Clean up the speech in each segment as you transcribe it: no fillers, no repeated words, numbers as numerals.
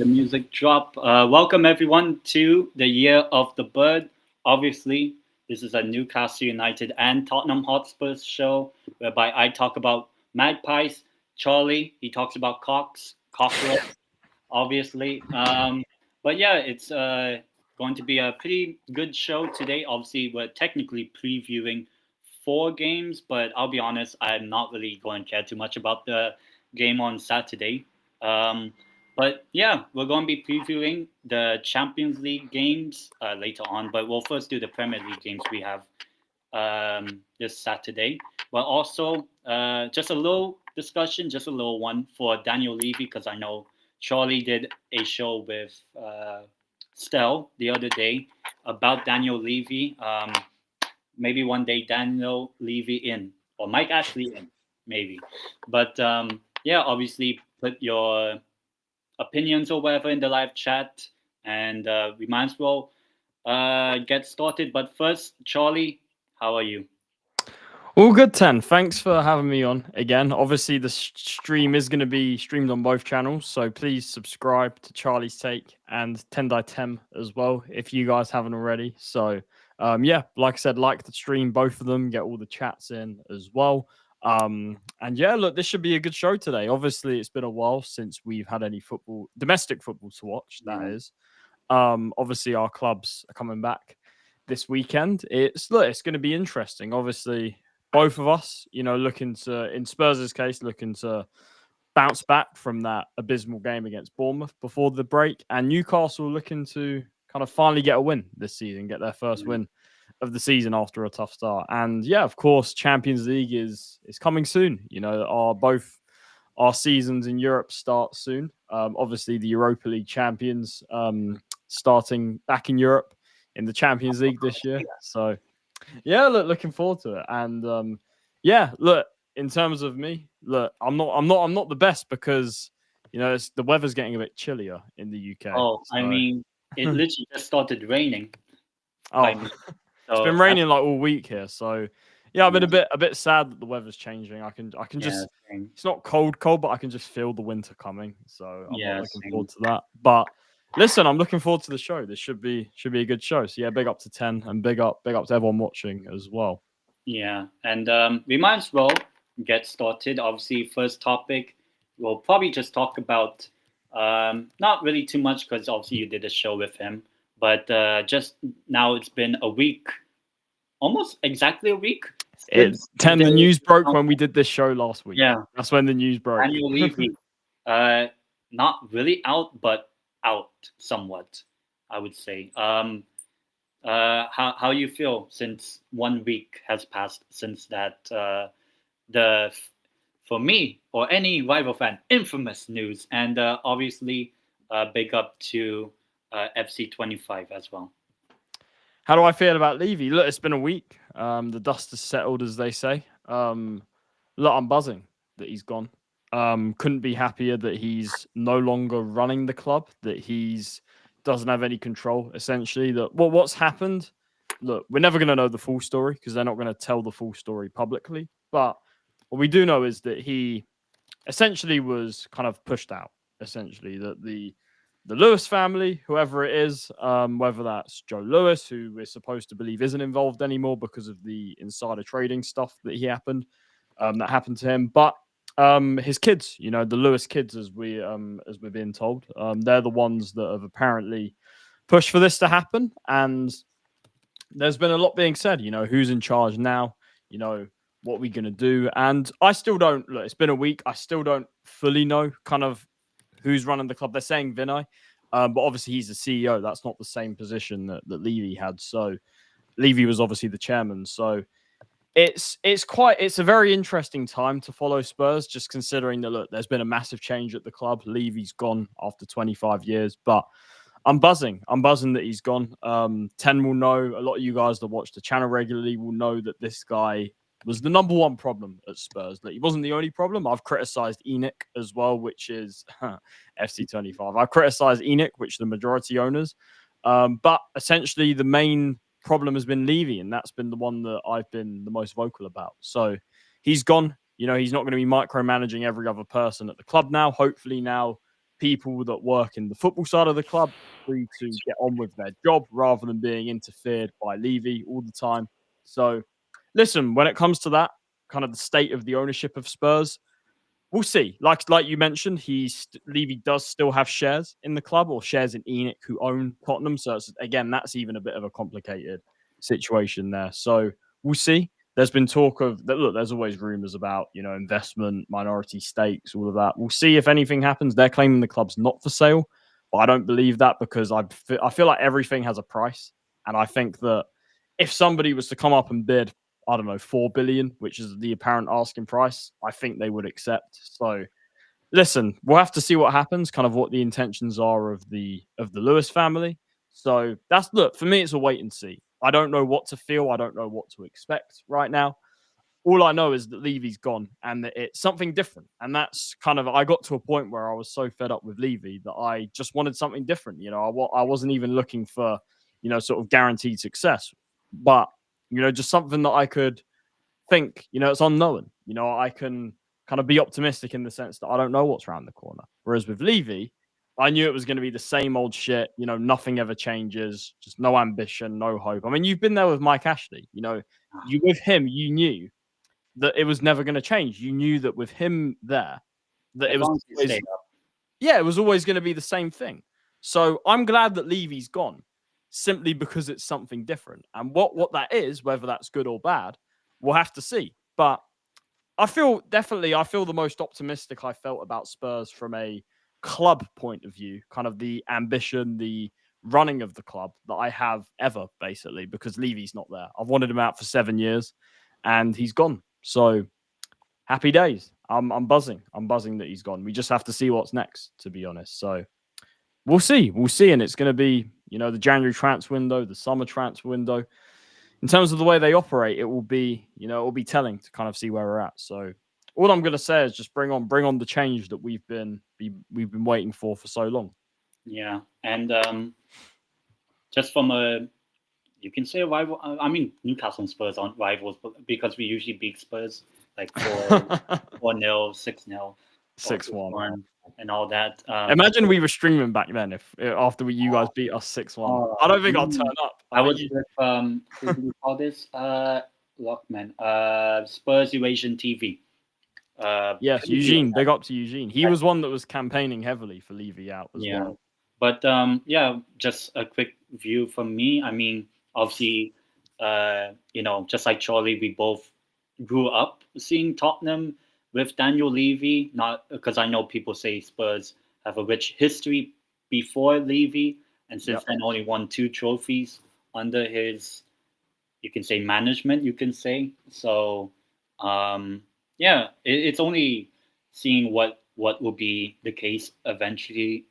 the music drop. Welcome everyone to the Year of the Bird. Obviously, this is a Newcastle United and Tottenham Hotspur's show, whereby I talk about magpies. Charlie, he talks about cocks, cockroach, obviously. But yeah, it's going to be a pretty good show today. Obviously, we're technically previewing four games, but I'll be honest, I'm not really going to care too much about the game on Saturday. Um, but yeah, we're going to be previewing the Champions League games later on. But we'll first do the Premier League games we have this Saturday. But also, just a little discussion, just a little one for Daniel Levy, because I know Charlie did a show with Stel the other day about Daniel Levy. Maybe one day Daniel Levy in, or Mike Ashley in, maybe. But yeah, obviously put your opinions or whatever in the live chat, and we might as well get started. But first, Charlie, how are you? All good, Ten. Thanks for having me on again. Obviously, the stream is going to be streamed on both channels, so please subscribe to Charlie's Take and Tendai Tem as well if you guys haven't already. So, yeah, like I said, like the stream, both of them, get all the chats in as well. And yeah, look, this should be a good show today. Obviously, it's been a while since we've had any domestic football to watch. That is. Obviously, our clubs are coming back this weekend. It's going to be interesting. Obviously, both of us, looking to, in Spurs' case, looking to bounce back from that abysmal game against Bournemouth before the break, and Newcastle looking to kind of finally get a win this season, get their first win of the season after a tough start. And yeah, of course, Champions League is coming soon. Both our seasons in Europe start soon. Obviously, the Europa League champions starting back in Europe in the Champions League this year. So yeah, looking forward to it. And yeah, look, in terms of me, look, I'm not the best because the weather's getting a bit chillier in the UK. Oh, so. I mean, it literally just started raining. It's been raining like all week here, so yeah, I've been a bit sad that the weather's changing. I can just it's not cold, but I can just feel the winter coming. So I'm not looking forward to that. But listen, I'm looking forward to the show. This should be a good show. So yeah, big up to 10 and big up to everyone watching as well. Yeah, and we might as well get started. Obviously, first topic, we'll probably just talk about not really too much because obviously you did a show with him, but just now it's been a week, almost exactly a week. It's 10. The news broke when we did this show last week. Yeah, that's when the news broke. Daniel Levy, not really out, but out somewhat, I would say. How you feel since 1 week has passed since that for me or any rival fan, infamous news, and obviously big up to FC25 as well. How do I feel about Levy? Look, it's been a week. The dust has settled, as they say. Look, I'm buzzing that he's gone. Couldn't be happier that he's no longer running the club, that he's doesn't have any control, essentially. That what's happened, look, we're never going to know the full story because they're not going to tell the full story publicly. But what we do know is that he essentially was kind of pushed out, essentially, that the Lewis family, whoever it is, whether that's Joe Lewis, who we're supposed to believe isn't involved anymore because of the insider trading stuff that happened to him, but his kids, the Lewis kids, as we're being told, they're the ones that have apparently pushed for this to happen. And there's been a lot being said, who's in charge now, what we're going to do. And I still don't, look, it's been a week. I still don't fully know kind of who's running the club. They're saying Vinay, but obviously he's the CEO. That's not the same position that Levy had. So Levy was obviously the chairman. So it's a very interesting time to follow Spurs, just considering that, look, there's been a massive change at the club. Levy's gone after 25 years, but I'm buzzing that he's gone. 10 will know, a lot of you guys that watch the channel regularly will know that this guy was the number one problem at Spurs. That he wasn't the only problem. I've criticised Enoch as well, which is FC25. I've criticised Enoch, which the majority owners. But essentially the main problem has been Levy, and that's been the one that I've been the most vocal about. So he's gone. He's not going to be micromanaging every other person at the club now. Hopefully now people that work in the football side of the club free to get on with their job rather than being interfered by Levy all the time. So, listen, when it comes to that, kind of the state of the ownership of Spurs, we'll see. Like you mentioned, Levy does still have shares in the club or shares in ENIC who own Tottenham. So again, that's even a bit of a complicated situation there. So we'll see. There's been talk of that. Look, there's always rumors about investment, minority stakes, all of that. We'll see if anything happens. They're claiming the club's not for sale, but I don't believe that because I feel like everything has a price, and I think that if somebody was to come up and bid, I don't know, 4 billion, which is the apparent asking price, I think they would accept. So listen, we'll have to see what happens, kind of what the intentions are of the Lewis family. So look, for me, it's a wait and see. I don't know what to feel. I don't know what to expect right now. All I know is that Levy's gone and that it's something different. And that's kind of, I got to a point where I was so fed up with Levy that I just wanted something different. I wasn't even looking for, sort of guaranteed success, but, just something that I could think, it's unknown. I can kind of be optimistic in the sense that I don't know what's around the corner. Whereas with Levy, I knew it was going to be the same old shit. Nothing ever changes, just no ambition, no hope. I mean, you've been there with Mike Ashley. You with him, you knew that it was never going to change. You knew that with him there, that it was always going to be the same thing. So I'm glad that Levy's gone, simply because it's something different. And what that is, whether that's good or bad, we'll have to see. But I feel the most optimistic I felt about Spurs from a club point of view, kind of the ambition, the running of the club that I have ever, basically, because Levy's not there. I've wanted him out for 7 years and he's gone. So happy days. I'm buzzing. I'm buzzing that he's gone. We just have to see what's next, to be honest. So we'll see. And it's going to be, the January transfer window, the summer transfer window. In terms of the way they operate, it will be telling to kind of see where we're at. So all I'm going to say is just bring on the change that we've been waiting for so long. Yeah, and just from you can say a rival. I mean, Newcastle and Spurs aren't rivals, but because we usually beat Spurs like 4-0, 6-0, 6-1, and all that. Imagine we were streaming back then after you guys beat us 6-1. I don't think I'll turn up. I was with who do we call this? Lockman. Spurs Eurasian TV. Yes, Eugene. Big up to Eugene. He was one that was campaigning heavily for Levy out as well. But just a quick view from me. I mean, obviously, just like Charlie, we both grew up seeing Tottenham with Daniel Levy. Not because I know people say Spurs have a rich history before Levy, and since then only won 2 trophies under his, you can say, management. You can say so. It's only seeing what will be the case eventually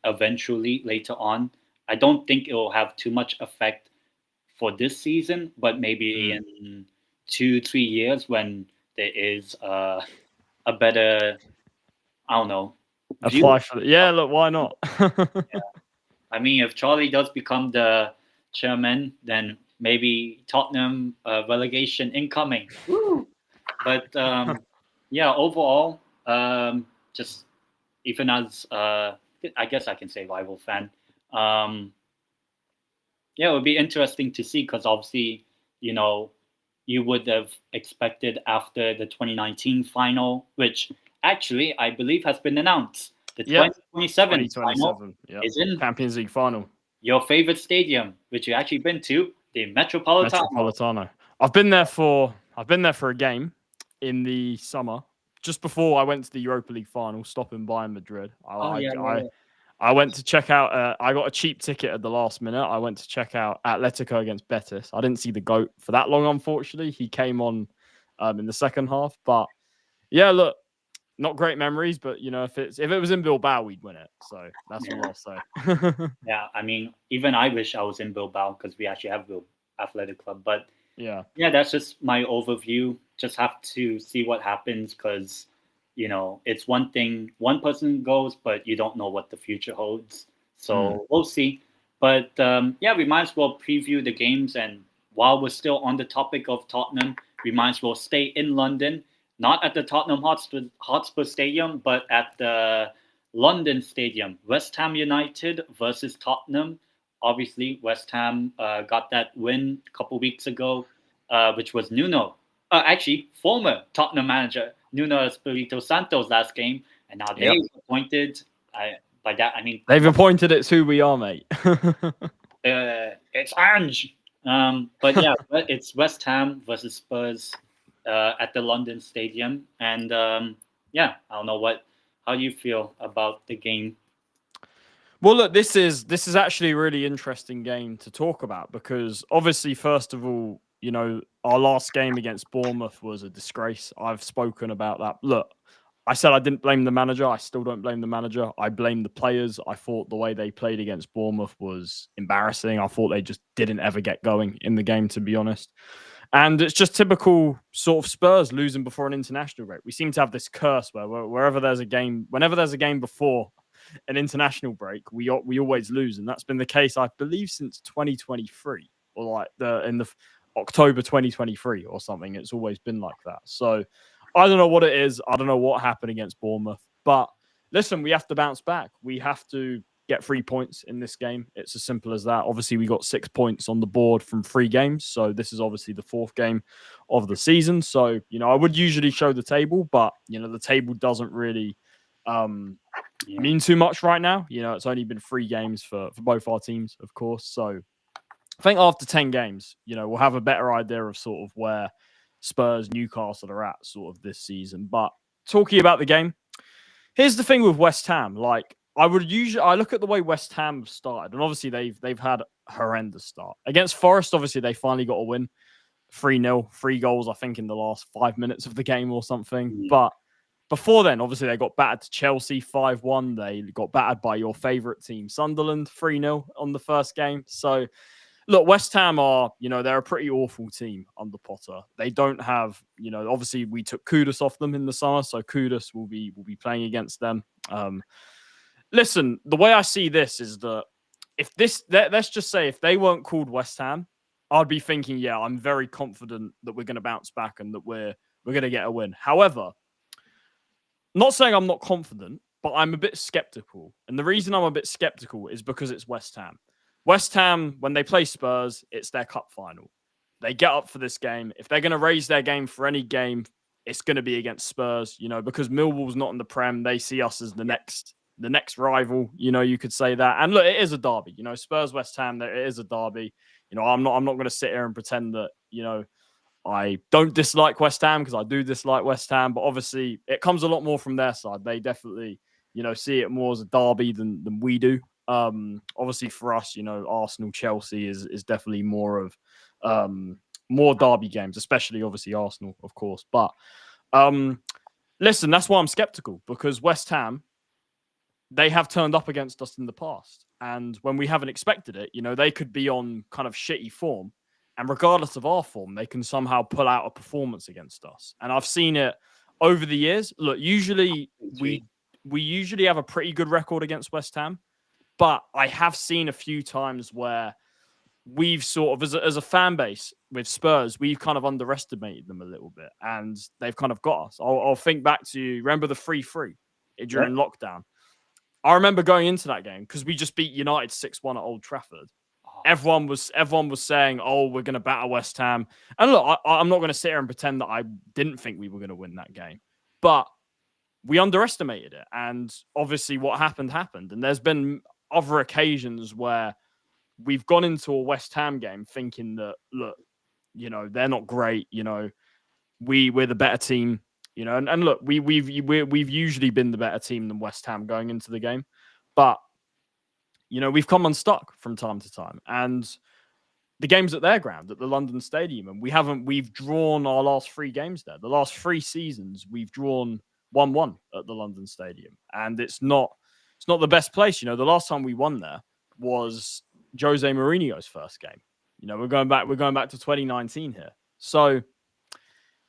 later on. I don't think it will have too much effect for this season, but maybe in 2-3 years when there is a better, I don't know. Apply for it. Yeah, look, why not? I mean, if Charlie does become the chairman, then maybe Tottenham relegation incoming. Woo! But overall, just even as I guess I can say rival fan, it would be interesting to see because obviously, you would have expected after the 2019 final, which actually I believe has been announced. The 2027 final is in Champions League final. Your favorite stadium, which you actually been to, the Metropolitano. I've been there for a game in the summer, just before I went to the Europa League final, stopping by in Madrid. I went to check out. I got a cheap ticket at the last minute. I went to check out Atletico against Betis. I didn't see the GOAT for that long, unfortunately. He came on in the second half. But yeah, look, not great memories. But if it was in Bilbao, we'd win it. So that's what I'll say. Yeah, I mean, even I wish I was in Bilbao because we actually have Bilbao Athletic Club. But yeah, that's just my overview. Just have to see what happens because. It's one thing, one person goes, but you don't know what the future holds. So we'll see. But we might as well preview the games. And while we're still on the topic of Tottenham, we might as well stay in London, not at the Tottenham Hotspur Stadium, but at the London Stadium, West Ham United versus Tottenham. Obviously, West Ham got that win a couple weeks ago, which was actually former Tottenham manager Nuno Espirito Santos last game, and now Yep. they appointed. By that I mean They've appointed it's who we are, mate. it's Ange. But yeah, it's West Ham versus Spurs at the London Stadium, and yeah, I don't know how you feel about the game. Well, look, this is actually a really interesting game to talk about because obviously, first of all, our last game against Bournemouth was a disgrace. I've spoken about that. Look, I said I didn't blame the manager. I still don't blame the manager. I blame the players. I thought the way they played against Bournemouth was embarrassing. I thought they just didn't ever get going in the game, to be honest. And it's just typical sort of Spurs losing before an international break. We seem to have this curse where whenever there's a game before an international break, we always lose, and that's been the case, I believe, since 2023 or like in the October 2023 or something. It's always been like that. So I don't know what it is. I don't know what happened against Bournemouth, but listen, we have to bounce back. We have to get 3 points in this game. It's as simple as that. Obviously, we got 6 points on the board from 3 games, so this is obviously the 4th game of the season. So I would usually show the table, but the table doesn't really mean too much right now. It's only been 3 games for both our teams, of course. So I think after 10 games, we'll have a better idea of sort of where Spurs, Newcastle are at sort of this season. But talking about the game, here's the thing with West Ham. Like, I look at the way West Ham have started, and obviously they've had a horrendous start. Against Forest, obviously they finally got a win. 3-0, 3 goals, I think, in the last 5 minutes of the game or something. Yeah. But before then, obviously, they got battered to Chelsea 5-1. They got battered by your favourite team, Sunderland, 3-0 on the first game. So, look, West Ham are, they're a pretty awful team under Potter. They don't have, obviously, we took Kudus off them in the summer, so Kudus will be playing against them. Listen, the way I see this is that let's just say if they weren't called West Ham, I'd be thinking, yeah, I'm very confident that we're going to bounce back and that we're going to get a win. However, not saying I'm not confident, but I'm a bit skeptical. And the reason I'm a bit skeptical is because it's West Ham. West Ham, when they play Spurs, it's their cup final. They get up for this game. If they're going to raise their game for any game, it's going to be against Spurs, because Millwall's not in the Prem. They see us as the next rival, you could say that. And look, it is a derby, Spurs, West Ham, it is a derby. I'm not going to sit here and pretend that, I don't dislike West Ham because I do dislike West Ham, but obviously it comes a lot more from their side. They definitely, see it more as a derby than we do. Obviously for us, Arsenal, Chelsea is definitely more of more derby games, especially obviously Arsenal, of course. But listen, that's why I'm skeptical, because West Ham, they have turned up against us in the past. And when we haven't expected it, they could be on kind of shitty form. And regardless of our form, they can somehow pull out a performance against us. And I've seen it over the years. Look, usually we usually have a pretty good record against West Ham. But I have seen a few times where we've sort of, as a fan base with Spurs, we've kind of underestimated them a little bit. And they've kind of got us. I'll think back to, remember the 3-3 during lockdown? I remember going into that game because we just beat United 6-1 at Old Trafford. Everyone was saying, "Oh, we're going to batter West Ham." And look, I'm not going to sit here and pretend that I didn't think we were going to win that game, but we underestimated it. And obviously, what happened. And there's been other occasions where we've gone into a West Ham game thinking that, look, they're not great. We're the better team. And look, we've usually been the better team than West Ham going into the game, but we've come unstuck from time to time. And the game's at their ground, at the London Stadium, and we've drawn our last 3 games there. The last 3 seasons, we've drawn 1-1 at the London Stadium, and it's not the best place. The last time we won there was Jose Mourinho's first game. We're going back to 2019 here. So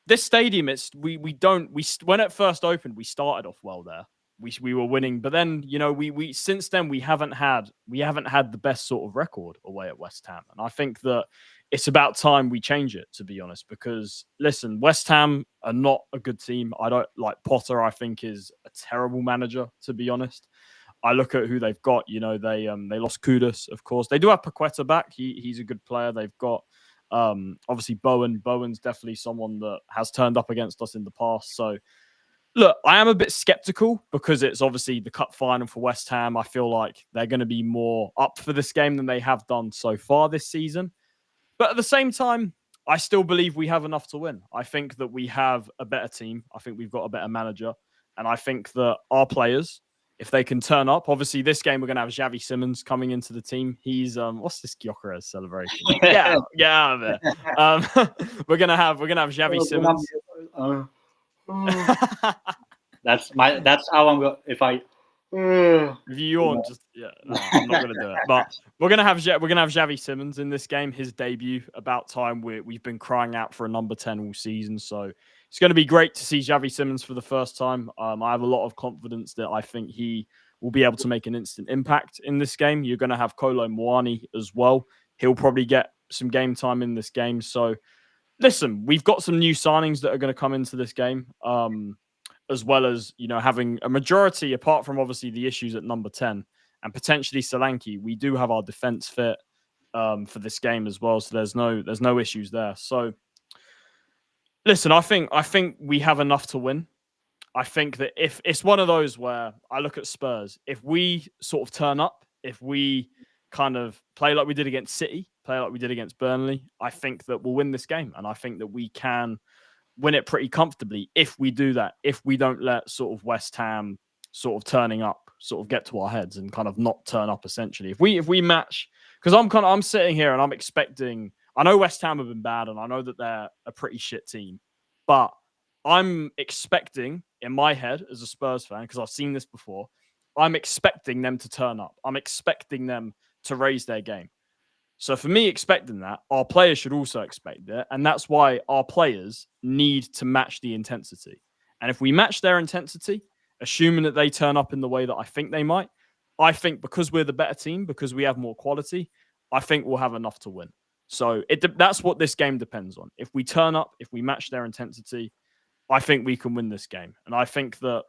this stadium, when it first opened, we started off well there. We were winning, but then we since then we haven't had the best sort of record away at West Ham, and I think that it's about time we change it, to be honest. Because listen, West Ham are not a good team. I don't like Potter. I think is a terrible manager, to be honest. I look at who they've got. They lost Kudus, of course. They do have Paqueta back. He's a good player. They've got obviously Bowen. Bowen's definitely someone that has turned up against us in the past. So look, I am a bit skeptical because it's obviously the cup final for West Ham. I feel like they're going to be more up for this game than they have done so far this season. But at the same time, I still believe we have enough to win. I think that we have a better team. I think we've got a better manager. And I think that our players, if they can turn up, obviously this game we're going to have Xavi Simons coming into the team. He's what's this Gyökeres celebration? Yeah, out of it. We're gonna have Xavi Simons. That's how I'm going. If you yawn, I'm not gonna do it. But we're gonna have Xavi Simons in this game. His debut. About time. We've been crying out for a number 10 all season. So it's going to be great to see Xavi Simons for the first time. I have a lot of confidence that I think he will be able to make an instant impact in this game. You're going to have Kolo Muani as well. He'll probably get some game time in this game. So listen, we've got some new signings that are going to come into this game. As well as, having a majority, apart from obviously the issues at number 10 and potentially Solanke, we do have our defense fit for this game as well. So there's no issues there. So listen, I think we have enough to win. I think that if it's one of those where I look at Spurs, if we sort of turn up, if we kind of play like we did against City, play like we did against Burnley, I think that we'll win this game. And I think that we can win it pretty comfortably if we do that, if we don't let sort of West Ham sort of turning up sort of get to our heads and kind of not turn up essentially. If we match, because I'm sitting here and I'm expecting, I know West Ham have been bad and I know that they're a pretty shit team, but I'm expecting in my head as a Spurs fan, because I've seen this before, I'm expecting them to turn up. I'm expecting them to raise their game. So for me, expecting that, our players should also expect it. And that's why our players need to match the intensity. And if we match their intensity, assuming that they turn up in the way that I think they might, I think because we're the better team, because we have more quality, I think we'll have enough to win. So that's what this game depends on. If we turn up, if we match their intensity, I think we can win this game. And I think that,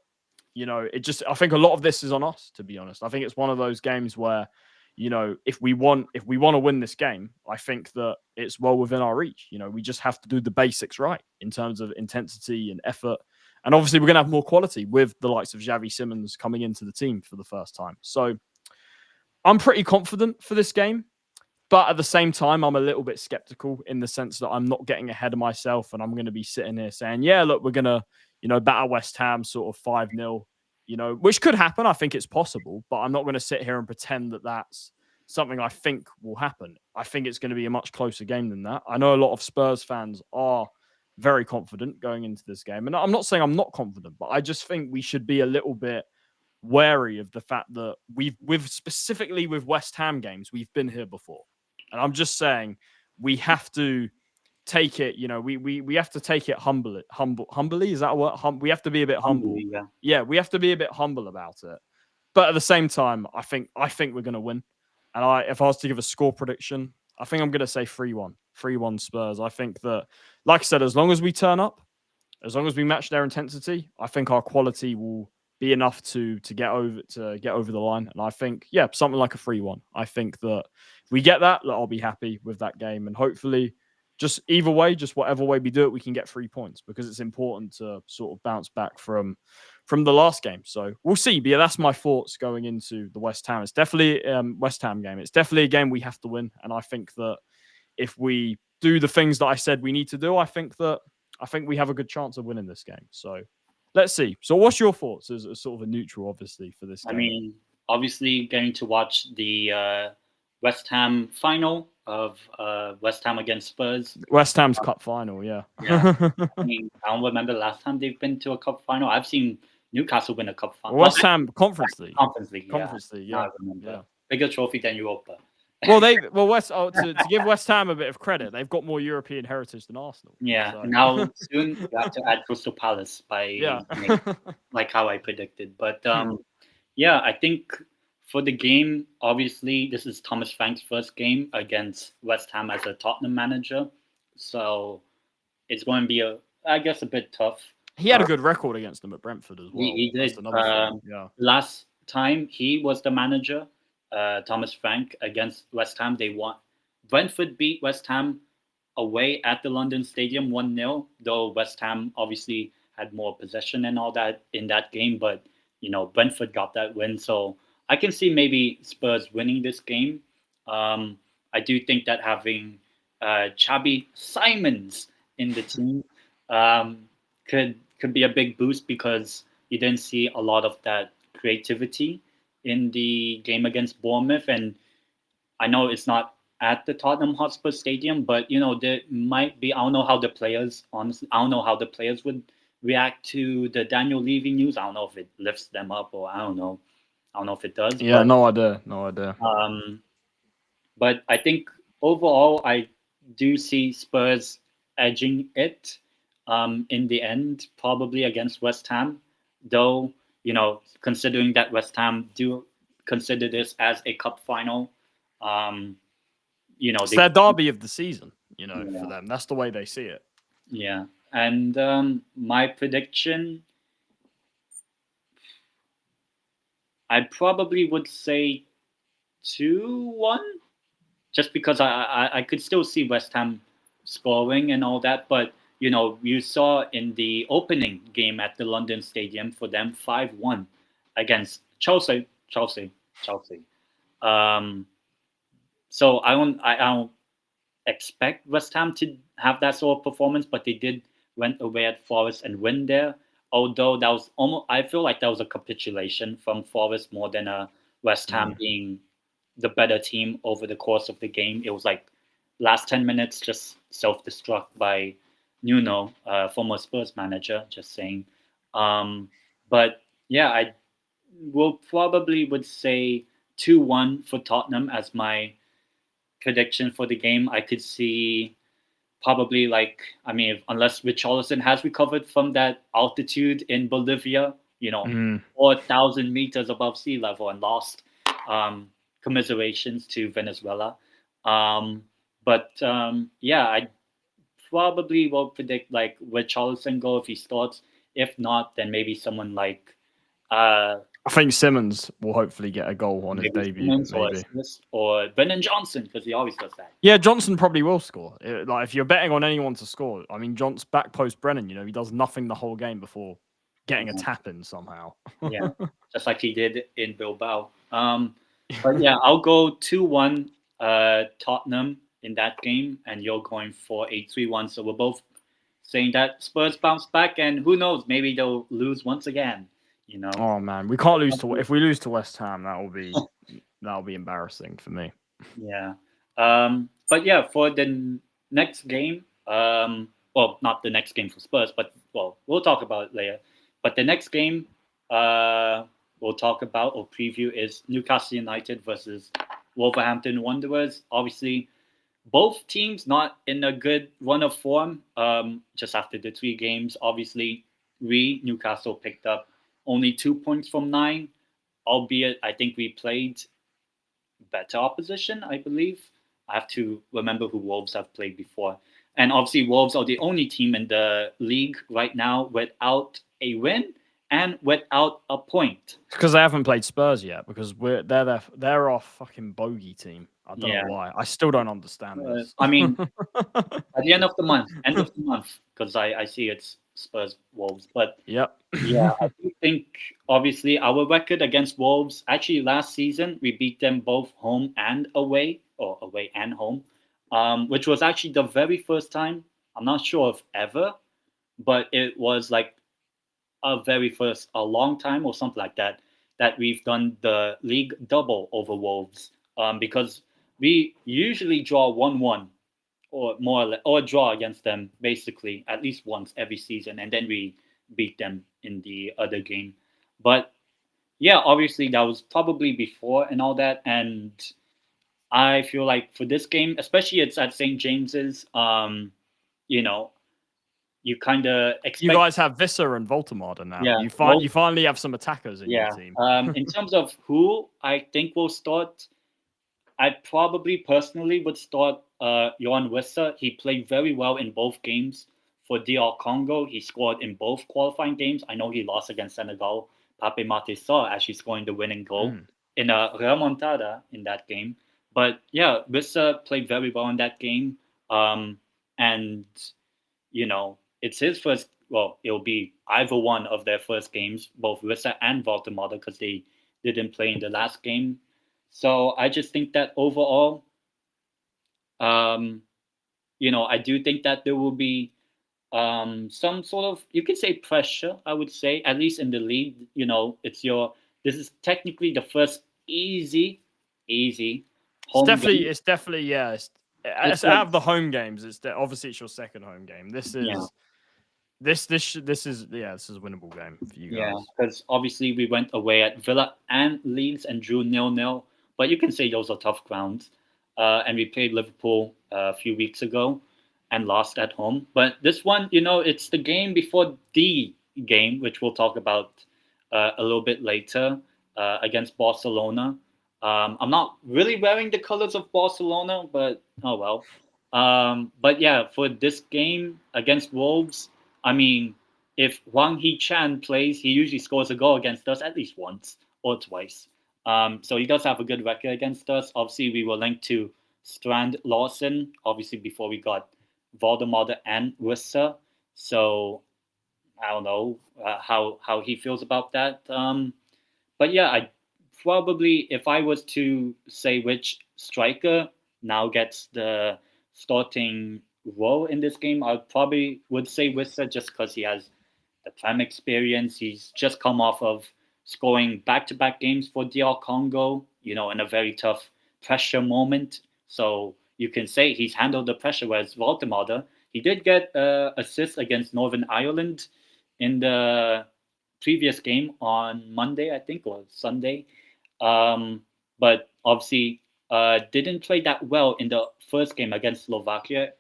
I think a lot of this is on us, to be honest. I think it's one of those games where, if we want to win this game, I think that it's well within our reach. We just have to do the basics right in terms of intensity and effort. And obviously we're going to have more quality with the likes of Xavi Simons coming into the team for the first time. So I'm pretty confident for this game, but at the same time, I'm a little bit skeptical in the sense that I'm not getting ahead of myself and I'm going to be sitting here saying, yeah, look, we're going to, batter West Ham sort of 5-0. Which could happen. I think it's possible, but I'm not going to sit here and pretend that that's something I think will happen. I think it's going to be a much closer game than that. I know a lot of Spurs fans are very confident going into this game. And I'm not saying I'm not confident, but I just think we should be a little bit wary of the fact that specifically with West Ham games, we've been here before. And I'm just saying we have to take it, we have to take it humbly. Is that a word? We have to be a bit humble. Yeah, we have to be a bit humble about it. But at the same time, I think we're going to win. And if I was to give a score prediction, I think I'm going to say 3-1. 3-1 Spurs. I think that, like I said, as long as we turn up, as long as we match their intensity, I think our quality will be enough to get over the line. And I think, something like a 3-1. I think that if we get that, I'll be happy with that game. And hopefully, just either way, just whatever way we do it, we can get 3 points because it's important to sort of bounce back from the last game. So we'll see. But that's my thoughts going into the West Ham. It's definitely West Ham game. It's definitely a game we have to win. And I think that if we do the things that I said we need to do, I think we have a good chance of winning this game. So let's see. So what's your thoughts as sort of a neutral, obviously, for this game? I mean, obviously getting to watch the West Ham final of West Ham against Spurs. West Ham's cup final, yeah. I mean, I don't remember the last time they've been to a cup final. I've seen Newcastle win a cup final. West Ham Conference League. Conference League, yeah. I remember. Yeah. Bigger trophy than Europa. To give West Ham a bit of credit, they've got more European heritage than Arsenal. Yeah. So. Now soon you have to add Crystal Palace like how I predicted. But I think for the game, obviously this is Thomas Frank's first game against West Ham as a Tottenham manager, so it's going to be a bit tough. He had a good record against them at Brentford as well. He did. Last time he was the manager, Thomas Frank, against West Ham, they won. Brentford beat West Ham away at the London Stadium 1-0, though West Ham obviously had more possession and all that in that game, but Brentford got that win, so I can see maybe Spurs winning this game. I do think that having Xabi Simons in the team could be a big boost, because you didn't see a lot of that creativity in the game against Bournemouth, and I know it's not at the Tottenham Hotspur Stadium, but there might be. I don't know how the players, honestly, I don't know how the players would react to the Daniel Levy news. I don't know if it lifts them up, or I don't know if it does. Yeah, no idea. But I think overall, I do see Spurs edging it in the end, probably against West Ham. Though, considering that West Ham do consider this as a cup final, it's their derby of the season, for them. That's the way they see it. Yeah. And my prediction, I probably would say 2-1, just because I could still see West Ham scoring and all that. But, you saw in the opening game at the London Stadium for them 5-1 against Chelsea. So I don't expect West Ham to have that sort of performance, but they did went away at Forest and win there. Although that was almost, I feel like that was a capitulation from Forest more than a West Ham being the better team over the course of the game. It was like last 10 minutes just self-destruct by Nuno, former Spurs manager, just saying. But yeah, I will probably would say 2-1 for Tottenham as my prediction for the game. I could see probably unless Richarlison has recovered from that altitude in Bolivia, 4,000 meters above sea level, and lost, commiserations to Venezuela. Yeah, I probably will predict Richarlison goal if he starts. If not, then maybe someone like I think Simmons will hopefully get a goal on his debut. Or Brennan Johnson, because he always does that. Yeah, Johnson probably will score. If you're betting on anyone to score, I mean, John's back post Brennan, he does nothing the whole game before getting a tap in somehow. Yeah, just like he did in Bilbao. But yeah, I'll go 2-1 Tottenham in that game, and you're going for a 3-1. So we're both saying that Spurs bounce back, and who knows, maybe they'll lose once again. Oh man, we can't lose if we lose to West Ham, that'll be embarrassing for me. Yeah. But yeah, for the next game, well, not the next game for Spurs, but we'll talk about it later. But the next game we'll talk about or preview is Newcastle United versus Wolverhampton Wanderers. Obviously, both teams not in a good run of form. Just after the 3 games, obviously, Newcastle picked up only 2 points from 9, albeit I think we played better opposition, I believe. I have to remember who Wolves have played before. And obviously, Wolves are the only team in the league right now without a win and without a point. Because they haven't played Spurs yet, because they're our fucking bogey team. I don't know why. I still don't understand this. I mean, at the end of the month, because I see it's Spurs Wolves. But yeah, I do think obviously our record against Wolves, actually last season we beat them both home and away, or away and home, which was actually the very first time, I'm not sure if ever, but it was like a long time or something like that we've done the league double over Wolves, because we usually draw 1-1 or more or less, or draw against them basically at least once every season, and then we beat them in the other game. But yeah, obviously that was probably before and all that, and I feel like for this game, especially it's at St. James's, you kind of expect... You guys have Visser and Voldemort now. Yeah, you finally have some attackers in your team. In terms of who I think will start, I probably personally would start Johan Visser. He played very well in both games for DR Congo. He scored in both qualifying games. I know he lost against Senegal, Pape Mate saw actually scoring the winning goal in a remontada in that game. But yeah, Wissa played very well in that game. And it's his first. Well, it'll be either one of their first games, both Wissa and Voldemort, because they didn't play in the last game. So I just think that overall, I do think that there will be some sort of, you could say, pressure. I would say, at least in the league, this is technically the first easy home game. It's definitely yeah. It's like, out of the home games. Obviously it's your second home game. This is this is a winnable game for you guys. Yeah, because obviously we went away at Villa and Leeds and drew 0-0. But you can say those are tough grounds. And we played Liverpool a few weeks ago and lost at home. But this one, it's the game before the game, which we'll talk about a little bit later, against Barcelona. I'm not really wearing the colors of Barcelona, but oh well. But yeah, for this game against Wolves, I mean, if Wang Hee-chan plays, he usually scores a goal against us at least once or twice. So he does have a good record against us. Obviously, we were linked to Strand Lawson, obviously before we got Voldemort and Wissa. So I don't know how he feels about that. But yeah, I probably, if I was to say which striker now gets the starting role in this game, I probably would say Wissa, just because he has the prem experience. He's just come off of scoring back-to-back games for DR Congo, in a very tough pressure moment. So you can say he's handled the pressure, whereas Voldemort, he did get assist against Northern Ireland in the previous game on Monday, I think, or Sunday. But obviously didn't play that well in the first game against Slovakia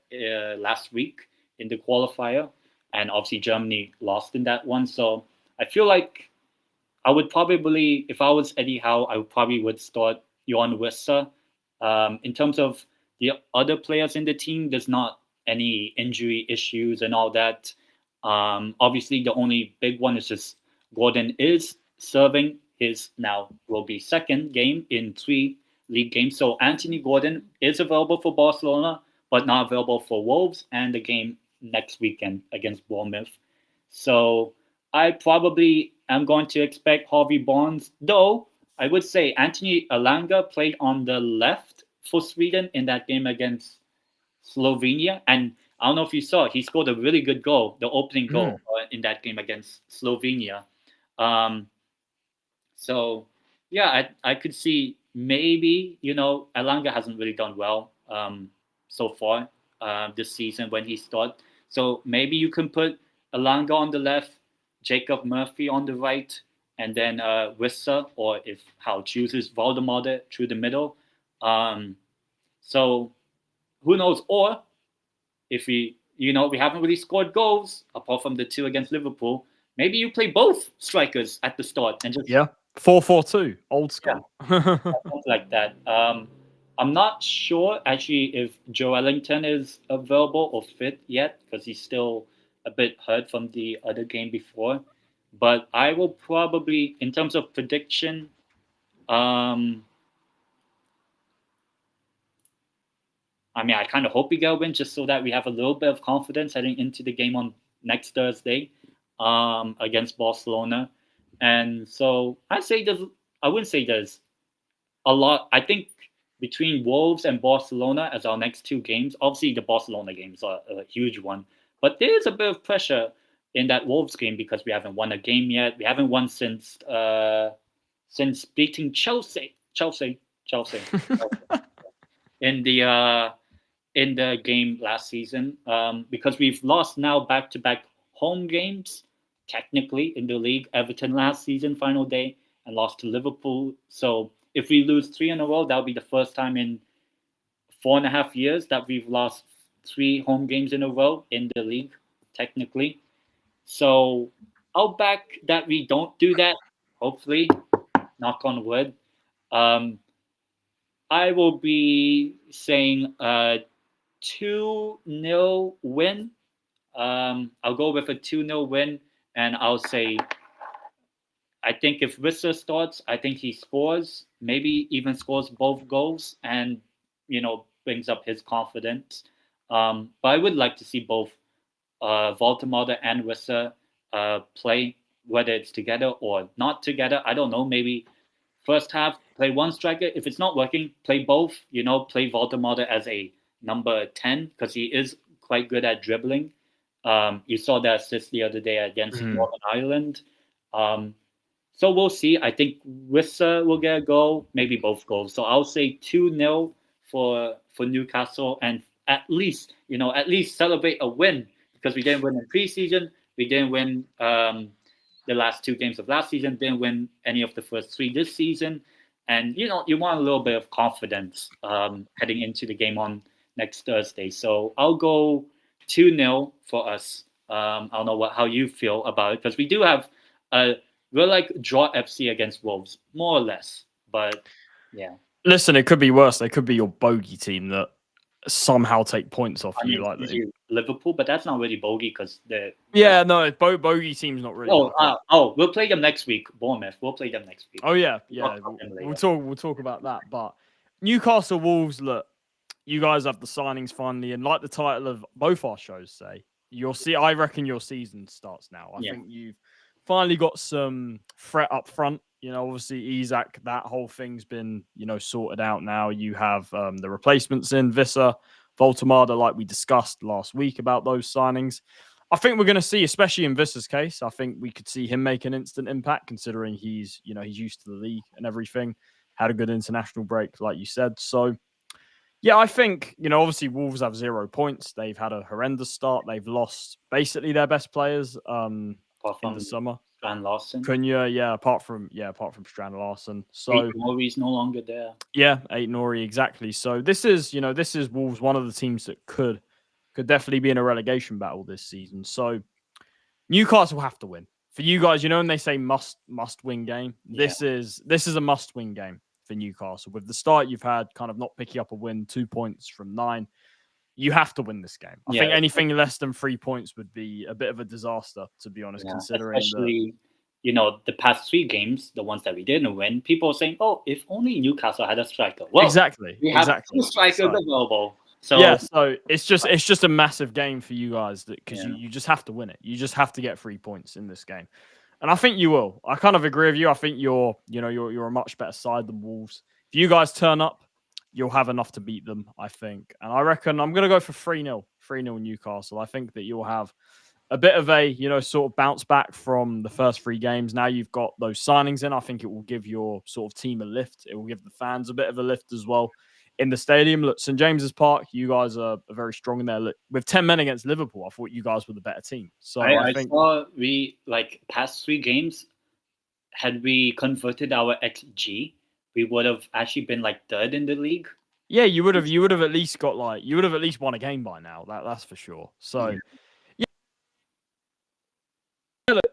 last week in the qualifier. And obviously Germany lost in that one. So I feel like I would probably, if I was Eddie Howe, I probably would start Johan Wissa. In terms of the other players in the team, there's not any injury issues and all that. Obviously, the only big one is just Gordon is serving his now will be second game in 3 league games. So Anthony Gordon is available for Barcelona, but not available for Wolves and the game next weekend against Bournemouth. So I probably am going to expect Harvey Barnes, though I would say Anthony Elanga played on the left for Sweden in that game against Slovenia. And I don't know if you saw, he scored a really good goal, the opening goal in that game against Slovenia. So, yeah, I could see maybe, Elanga hasn't really done well so far this season when he started. So maybe you can put Elanga on the left, Jacob Murphy on the right, and then Wissa, or if Howe chooses Voldemort through the middle. So who knows? Or if we haven't really scored goals apart from the 2 against Liverpool, maybe you play both strikers at the start and just 4-4-2, old school. Yeah, something like that. I'm not sure actually if Joe Ellington is available or fit yet because he's still a bit hurt from the other game before. But I will probably, in terms of prediction, I kind of hope we get a win just so that we have a little bit of confidence heading into the game on next Thursday against Barcelona. And so I wouldn't say there's a lot. I think between Wolves and Barcelona as our next 2 games, obviously the Barcelona games are a huge one, but there is a bit of pressure in that Wolves game because we haven't won a game yet. We haven't won since beating Chelsea in the game last season, because we've lost now back-to-back home games technically in the league. Everton last season final day and lost to Liverpool. So if we lose 3 in a row, that'll be the first time in 4.5 years that we've lost 3 home games in a row in the league technically. So I'll back that we don't do that, hopefully, knock on wood. I will be saying 2-0 win. I'll go with a 2-0 win, and I'll say I think if Wissa starts, I think he scores, maybe even scores both goals, and brings up his confidence. But I would like to see both Voldemort and Wissa play, whether it's together or not together. I don't know. Maybe first half play one striker. If it's not working, play both. Play Voldemort as a number 10 because he is quite good at dribbling. You saw the assist the other day against Northern Ireland. So we'll see. I think Wissa will get a goal, maybe both goals. So I'll say 2-0 for Newcastle, and at least celebrate a win because we didn't win in preseason. We didn't win the last 2 games of last season. Didn't win any of the first 3 this season, and you want a little bit of confidence heading into the game on next Thursday. So I'll go 2-0 for us. I don't know how you feel about it because we do have we're like draw FC against Wolves, more or less. But yeah. Listen, it could be worse. They could be your bogey team that somehow take points off you. Like Liverpool, but that's not really bogey because they're... Yeah, no, bogey team's not really. We'll play them next week. Bournemouth, we'll play them next week. Oh yeah. We'll talk about that. But Newcastle Wolves, look, you guys have the signings finally, and like the title of both our shows say, you'll see. I reckon your season starts now. I think you've finally got some threat up front. Obviously Isak, that whole thing's been, sorted out now. You have the replacements in Wissa, Voltemada, like we discussed last week about those signings. I think we're going to see, especially in Vissa's case, I think we could see him make an instant impact considering he's used to the league and everything. Had a good international break, like you said. So, yeah, I think, obviously Wolves have 0 points. They've had a horrendous start. They've lost basically their best players in the summer. Strand Larsen. Cunha, apart from Strand Larsen. So Nori's no longer there. Yeah, Nori, exactly. So this is Wolves, one of the teams that could definitely be in a relegation battle this season. So Newcastle have to win. For you guys, when they say must win game, this is a must win game for Newcastle. With the start you've had, kind of not picking up a win, 2 points from 9. You have to win this game. I think anything less than 3 points would be a bit of a disaster, to be honest, considering especially the past 3 games, the ones that we didn't win, people are saying, "Oh, if only Newcastle had a striker." Well, we have 2 strikers available. So so it's just a massive game for you guys because you just have to win it. You just have to get 3 points in this game, and I think you will. I kind of agree with you. I think you're a much better side than Wolves. If you guys turn up, you'll have enough to beat them, I think. And I reckon I'm going to go for 3-0 Newcastle. I think that you'll have a bit of a, sort of bounce back from the first 3 games. Now you've got those signings in. I think it will give your sort of team a lift. It will give the fans a bit of a lift as well in the stadium. Look, St. James's Park, you guys are very strong in there. Look, with 10 men against Liverpool, I thought you guys were the better team. So I think saw past 3 games, had we converted our XG, we would have actually been 3rd in the league. Yeah, you would have at least got won a game by now. That's for sure. So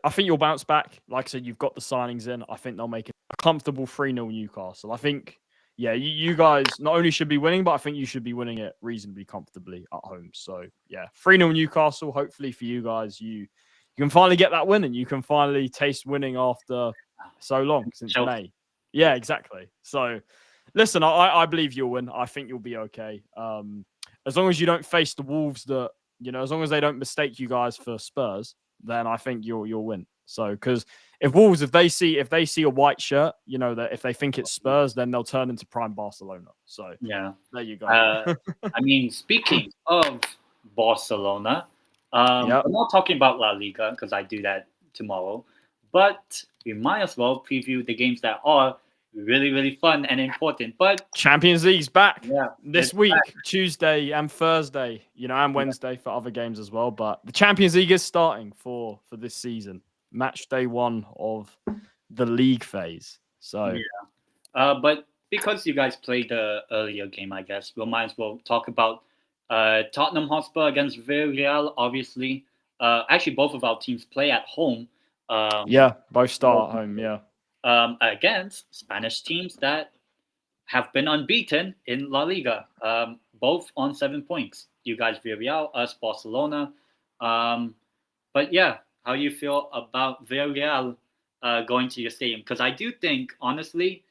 I think you'll bounce back. Like I said, you've got the signings in. I think they'll make it a comfortable 3-0 Newcastle. I think, you guys not only should be winning, but I think you should be winning it reasonably comfortably at home. So 3-0 Newcastle. Hopefully for you guys, you can finally get that win and you can finally taste winning after so long, since May. Yeah, exactly. So, listen, I believe you'll win. I think you'll be okay. As long as you don't face the Wolves that, as long as they don't mistake you guys for Spurs, then I think you'll win. So, because if Wolves, if they see a white shirt, that if they think it's Spurs, then they'll turn into prime Barcelona. So, there you go. I mean, speaking of Barcelona, we're not talking about La Liga because I do that tomorrow. But we might as well preview the games that are really, really fun and important. But Champions League's back this week, Tuesday and Thursday, and Wednesday for other games as well. But the Champions League is starting for this season. Match day 1 of the league phase. So, but because you guys played the earlier game, I guess we might as well talk about Tottenham Hotspur against Villarreal. Obviously, actually, both of our teams play at home. Both start at home. Against Spanish teams that have been unbeaten in La Liga, both on 7 points. You guys Villarreal, us Barcelona. But how you feel about Villarreal going to your stadium, because I do think, honestly,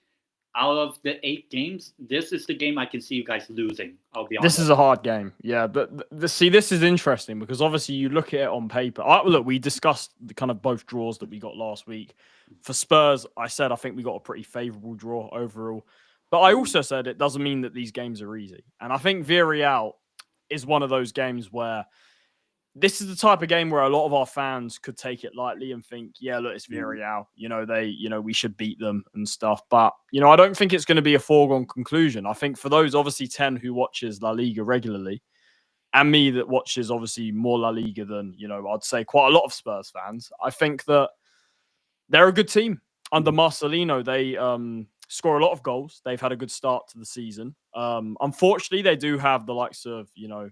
out of the 8 games, this is the game I can see you guys losing. I'll be honest. This is a hard game, yeah. But see, this is interesting because obviously you look at it on paper. Look, we discussed the kind of both draws that we got last week. For Spurs, I said I think we got a pretty favourable draw overall. But I also said it doesn't mean that these games are easy. And I think Villarreal is one of those games where this is the type of game where a lot of our fans could take it lightly and think, yeah, look, it's Villarreal. We should beat them and stuff. But, I don't think it's going to be a foregone conclusion. I think for those, obviously, 10 who watches La Liga regularly, and me that watches, obviously, more La Liga than, I'd say quite a lot of Spurs fans, I think that they're a good team. Under Marcelino, they score a lot of goals. They've had a good start to the season. Unfortunately, they do have the likes of, a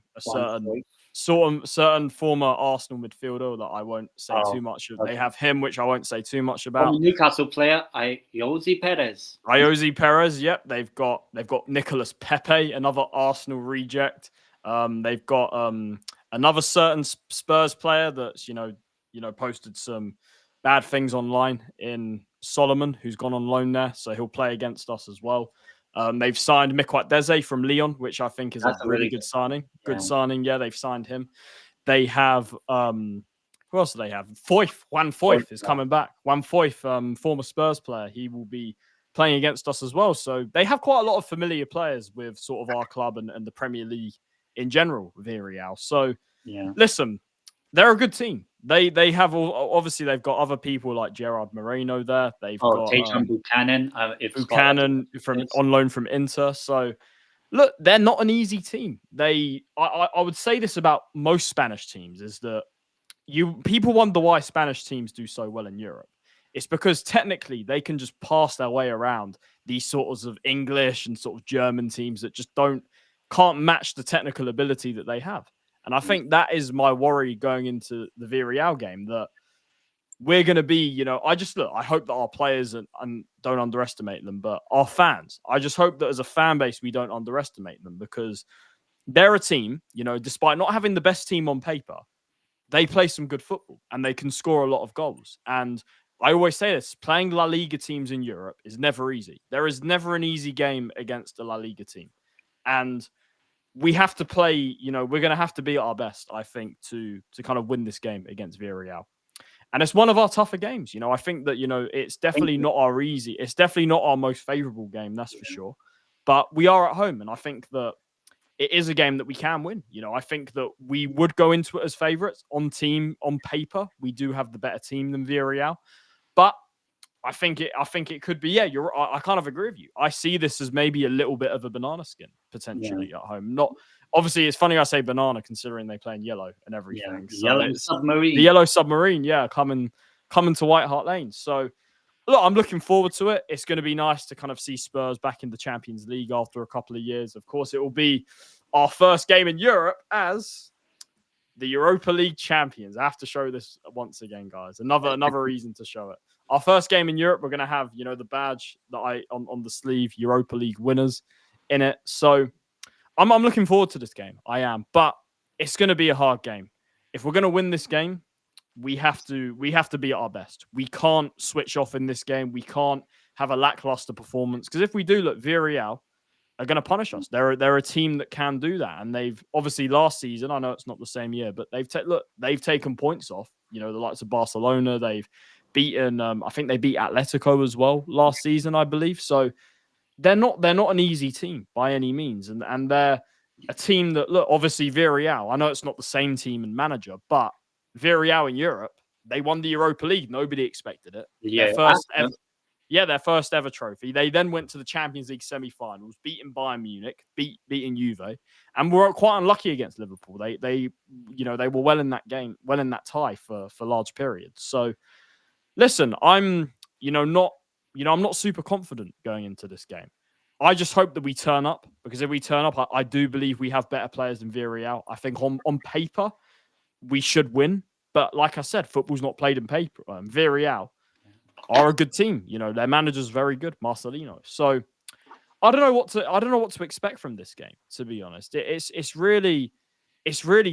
certain former Arsenal midfielder that I won't say too much of. Okay. They have him, which I won't say too much about. Newcastle player, Jose Perez. Jose Perez, yep. They've got Nicolas Pepe, another Arsenal reject. They've got another certain Spurs player that's posted some bad things online in Solomon, who's gone on loan there, so he'll play against us as well. They've signed Mikwat Deze from Lyon, which I think is a really good signing. Yeah. Good signing, yeah. They've signed him. They have who else do they have? Juan Foyth is coming back. Juan Foyth, former Spurs player, he will be playing against us as well. So they have quite a lot of familiar players with sort of our club and the Premier League in general, Villarreal. So listen, they're a good team. They have obviously they've got other people like Gerard Moreno there. They've got Buchanan. Buchanan on loan from Inter. So look, they're not an easy team. I would say this about most Spanish teams is that people wonder why Spanish teams do so well in Europe. It's because technically they can just pass their way around these sorts of English and sort of German teams that just can't match the technical ability that they have. And I think that is my worry going into the Villarreal game, that we're going to be, I hope that our players and don't underestimate them, but our fans, I just hope that as a fan base, we don't underestimate them, because they're a team, despite not having the best team on paper, they play some good football and they can score a lot of goals. And I always say this, playing La Liga teams in Europe is never easy. There is never an easy game against a La Liga team. And we have to play, we're going to have to be at our best, I think, to kind of win this game against Villarreal. And it's one of our tougher games. I think that, it's definitely not it's definitely not our most favorable game, that's for sure. But we are at home, and I think that it is a game that we can win. I think that we would go into it as favourites on paper. We do have the better team than Villarreal. But I think it could be, I kind of agree with you. I see this as maybe a little bit of a banana skin potentially at home. Not obviously, it's funny I say banana considering they play in yellow and everything. Yeah, so yellow submarine. The yellow submarine, coming to White Hart Lane. So look, I'm looking forward to it. It's going to be nice to kind of see Spurs back in the Champions League after a couple of years. Of course, it will be our first game in Europe as the Europa League champions. I have to show this once again, guys. Another reason to show it. Our first game in Europe, we're going to have, the badge that on the sleeve, Europa League winners in it. So I'm looking forward to this game. I am, but it's going to be a hard game. If we're going to win this game, we have to be at our best. We can't switch off in this game. We can't have a lackluster performance, because if we do, look, Villarreal are going to punish us. They're a team that can do that, and they've obviously last season. I know it's not the same year, but they've taken points off. The likes of Barcelona. They've beaten. I think they beat Atletico as well last season, I believe. So they're not an easy team by any means, and they're a team that, look, obviously Villarreal. I know it's not the same team and manager, but Villarreal in Europe, they won the Europa League. Nobody expected it. Their first ever trophy. They then went to the Champions League semi-finals, beating Bayern Munich, beating Juve, and were quite unlucky against Liverpool. They were well in that game, well in that tie for large periods. So listen, I'm not super confident going into this game. I just hope that we turn up, because if we turn up, I do believe we have better players than Villarreal. I think on paper we should win, but like I said, football's not played in paper. Villarreal are a good team. Their manager's very good, Marcelino. So I don't know what to expect from this game, to be honest. It's really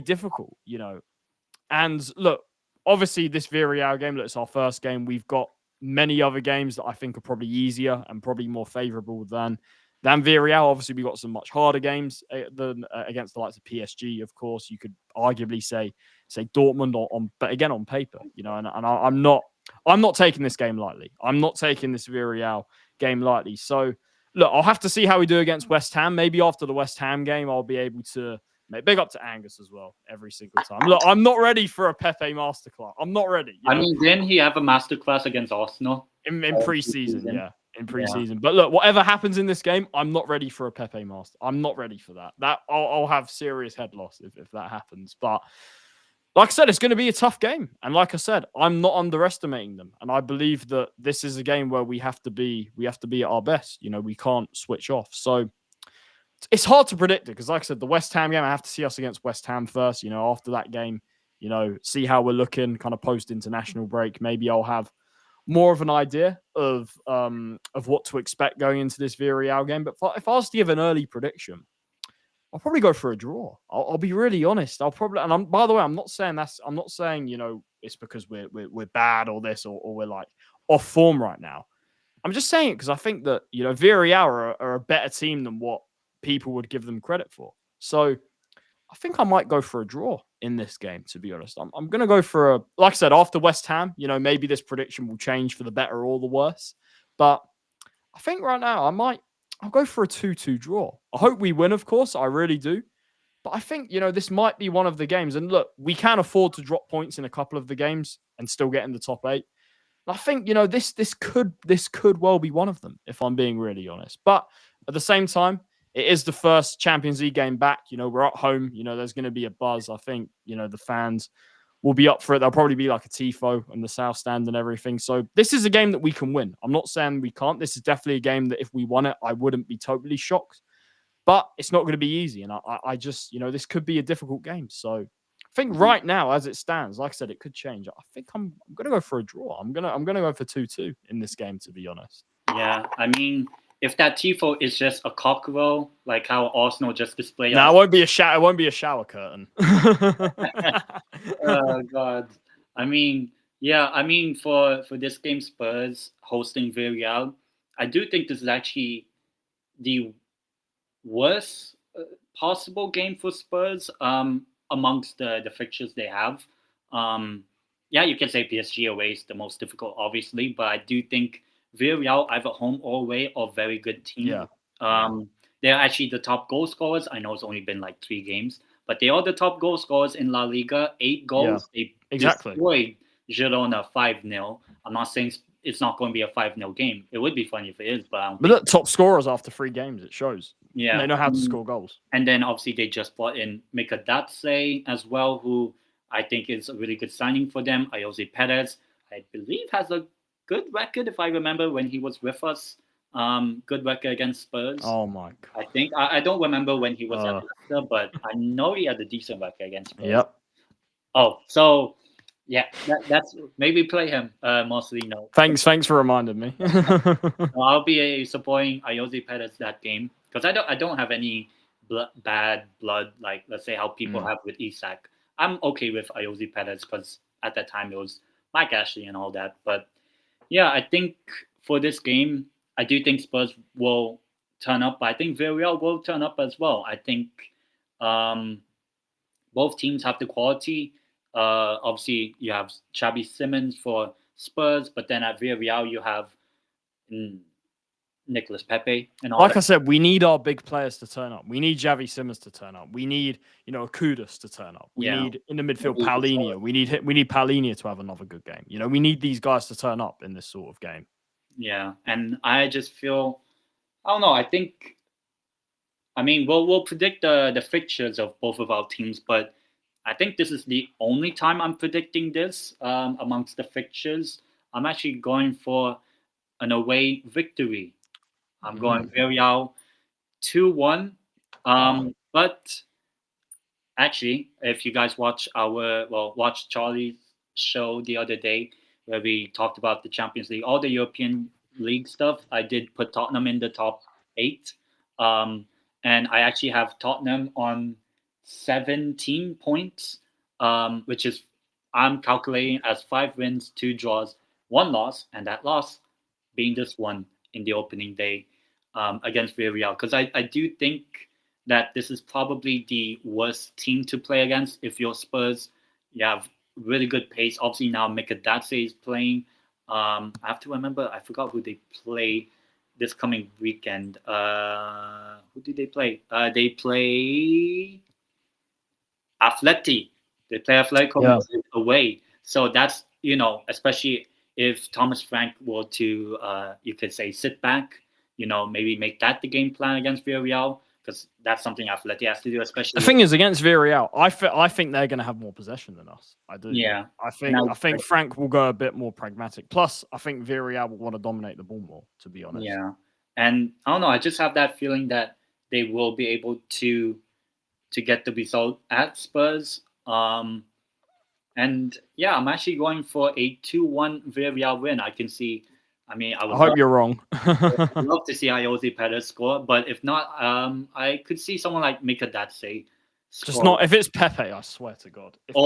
difficult, And look, obviously this Villarreal game, look, it's our first game. We've got many other games that I think are probably easier and probably more favourable than Villarreal. Obviously, we got some much harder games than against the likes of PSG. Of course, you could arguably say Dortmund but again on paper, and I'm not taking this game lightly. I'm not taking this Villarreal game lightly. So look, I'll have to see how we do against West Ham. Maybe after the West Ham game, I'll be able to. Big up to Angus as well every single time. Look, I'm not ready for a Pepe masterclass. I'm not ready. I mean, didn't he have a masterclass against Arsenal? In pre-season, yeah. In pre-season. But look, whatever happens in this game, I'm not ready for a Pepe master. I'm not ready for that. I'll have serious head loss if that happens. But like I said, it's going to be a tough game. And like I said, I'm not underestimating them. And I believe that this is a game where we have to be at our best. We can't switch off. So it's hard to predict it because, like I said, the West Ham game, I have to see us against West Ham first. After that game, see how we're looking kind of post-international break. Maybe I'll have more of an idea of what to expect going into this Villarreal game. But if I was to give an early prediction, I'll probably go for a draw. I'll be really honest. By the way, I'm not saying it's because we're bad or this or we're like off form right now. I'm just saying it because I think that Villarreal are a better team than what people would give them credit for. So I think I might go for a draw in this game, to be honest. I'm going to go for like I said, after West Ham, maybe this prediction will change for the better or the worse. But I think right now I'll go for a 2-2 draw. I hope we win, of course. I really do. But I think, this might be one of the games. And look, we can afford to drop points in a couple of the games and still get in the top 8. I think, this could well be one of them, if I'm being really honest. But at the same time, it is the first Champions League game back. We're at home. There's going to be a buzz. I think, the fans will be up for it. There'll probably be like a tifo in the South Stand and everything. So this is a game that we can win. I'm not saying we can't. This is definitely a game that if we won it, I wouldn't be totally shocked. But it's not going to be easy. And I just, this could be a difficult game. So I think right now, as it stands, like I said, it could change. I think I'm going to go for a draw. I'm going to go for 2-2 in this game, to be honest. Yeah, I mean, if that tifo is just a cockerel, like how Arsenal just displayed. No, it won't be a shower. It won't be a shower curtain. Oh God. I mean, yeah. I mean, for this game, Spurs hosting Villarreal, I do think this is actually the worst possible game for Spurs amongst the fixtures they have. Yeah, you can say PSG away is the most difficult, obviously, but I do think Villarreal, either home or away, are a very good team. Yeah. They're actually the top goal scorers. I know it's only been like 3 games, but they are the top goal scorers in La Liga. 8 goals. Yeah, They destroyed Girona 5-0. I'm not saying it's not going to be a 5-0 game. It would be funny if it is, but I don't think look, top scorers after 3 games. It shows. Yeah, they know how to score goals. And then obviously they just brought in Mikadatse as well, who I think is a really good signing for them. Jose Perez, I believe, has a good record, if I remember, when he was with us. Good record against Spurs. Oh my God. I think I don't remember when he was at Leicester, but I know he had a decent record against Spurs. Yep. Oh, so yeah, that's maybe play him, Marcelino. Thanks for reminding me. I'll be supporting Jose Perez that game because I don't have any bad blood, like let's say how people have with Isak. I'm okay with Jose Perez because at that time it was Mike Ashley and all that. But yeah, I think for this game, I do think Spurs will turn up. But I think Villarreal will turn up as well. I think both teams have the quality. Obviously, you have Xavi Simons for Spurs, but then at Villarreal you have Nicolas Pepe and all. Like I said, we need our big players to turn up. We need Xavi Simons to turn up. We need, a Kudus to turn up. We need in the midfield Paulinho. We need Paulinho to have another good game. We need these guys to turn up in this sort of game. Yeah, and I just feel, I don't know. I mean, we'll predict the fixtures of both of our teams, but I think this is the only time I'm predicting this amongst the fixtures. I'm actually going for an away victory. I'm going Villarreal 2-1. But actually, if you guys watch Charlie's show the other day where we talked about the Champions League, all the European League stuff, I did put Tottenham in the top 8. And I actually have Tottenham on 17 points, which is I'm calculating as 5 wins, 2 draws, one loss, and that loss being this one in the opening day against Villarreal. Because I do think that this is probably the worst team to play against. If you're Spurs, you have really good pace. Obviously now Mikadatse is playing. I have to remember, I forgot who they play this coming weekend. Who did they play? They play Atleti. They play Atletico away. So that's, especially if Thomas Frank were to, you could say, sit back, maybe make that the game plan against Villarreal, because that's something Atleti has to do, especially. The thing is, against Villarreal, I think they're going to have more possession than us. I do. Yeah. I think Frank will go a bit more pragmatic. Plus, I think Villarreal will want to dominate the ball more, to be honest. Yeah. And I don't know, I just have that feeling that they will be able to get the result at Spurs. And yeah, I'm actually going for a 2-1 Villarreal win. I can see. I hope you're wrong. I'd love to see Jose Perez score, but if not, I could see someone like Mikadatse score. Just not if it's Pepe. I swear to God. If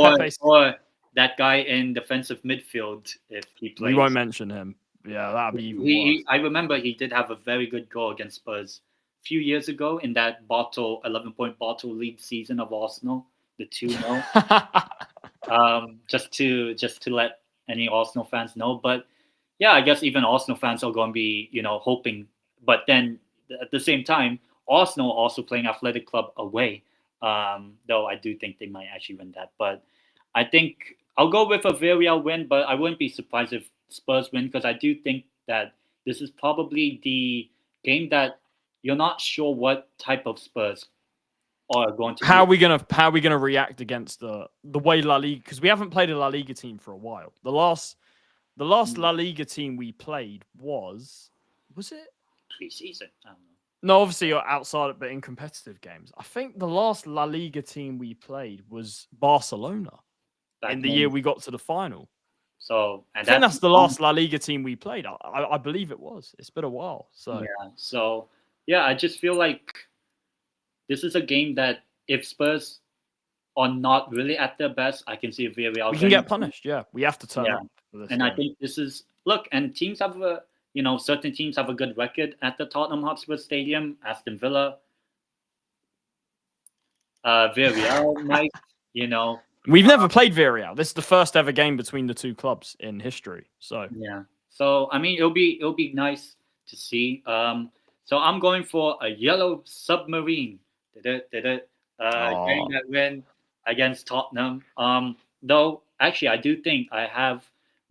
or that guy in defensive midfield, if he plays. We won't mention him. Yeah, that'd be even worse. I remember he did have a very good goal against Spurs a few years ago in that 11-point bottle league season of Arsenal, the 2-0. Just to let any Arsenal fans know. But yeah, I guess even Arsenal fans are going to be, hoping. But then at the same time, Arsenal also playing Athletic Club away. Though I do think they might actually win that. But I think I'll go with a Villarreal win, but I wouldn't be surprised if Spurs win, because I do think that this is probably the game that you're not sure what type of Spurs are going to. How are we gonna react against the way La Liga? Because we haven't played a La Liga team for a while. The last La Liga team we played was it preseason? I don't know. No, obviously you're outside, but in competitive games. I think the last La Liga team we played was Barcelona in the year we got to the final. So, I think that's the last La Liga team we played. I believe it was. It's been a while. So yeah. So yeah, I just feel like this is a game that if Spurs are not really at their best, I can see Villarreal. We can get punished. Yeah, we have to turn up for this. And I think this is and teams have certain teams have a good record at the Tottenham Hotspur Stadium. Aston Villa, Villarreal, Mike. We've never played Villarreal. This is the first ever game between the two clubs in history. So yeah. So it'll be nice to see. So I'm going for a yellow submarine. Getting that win against Tottenham. Though actually, I do think I have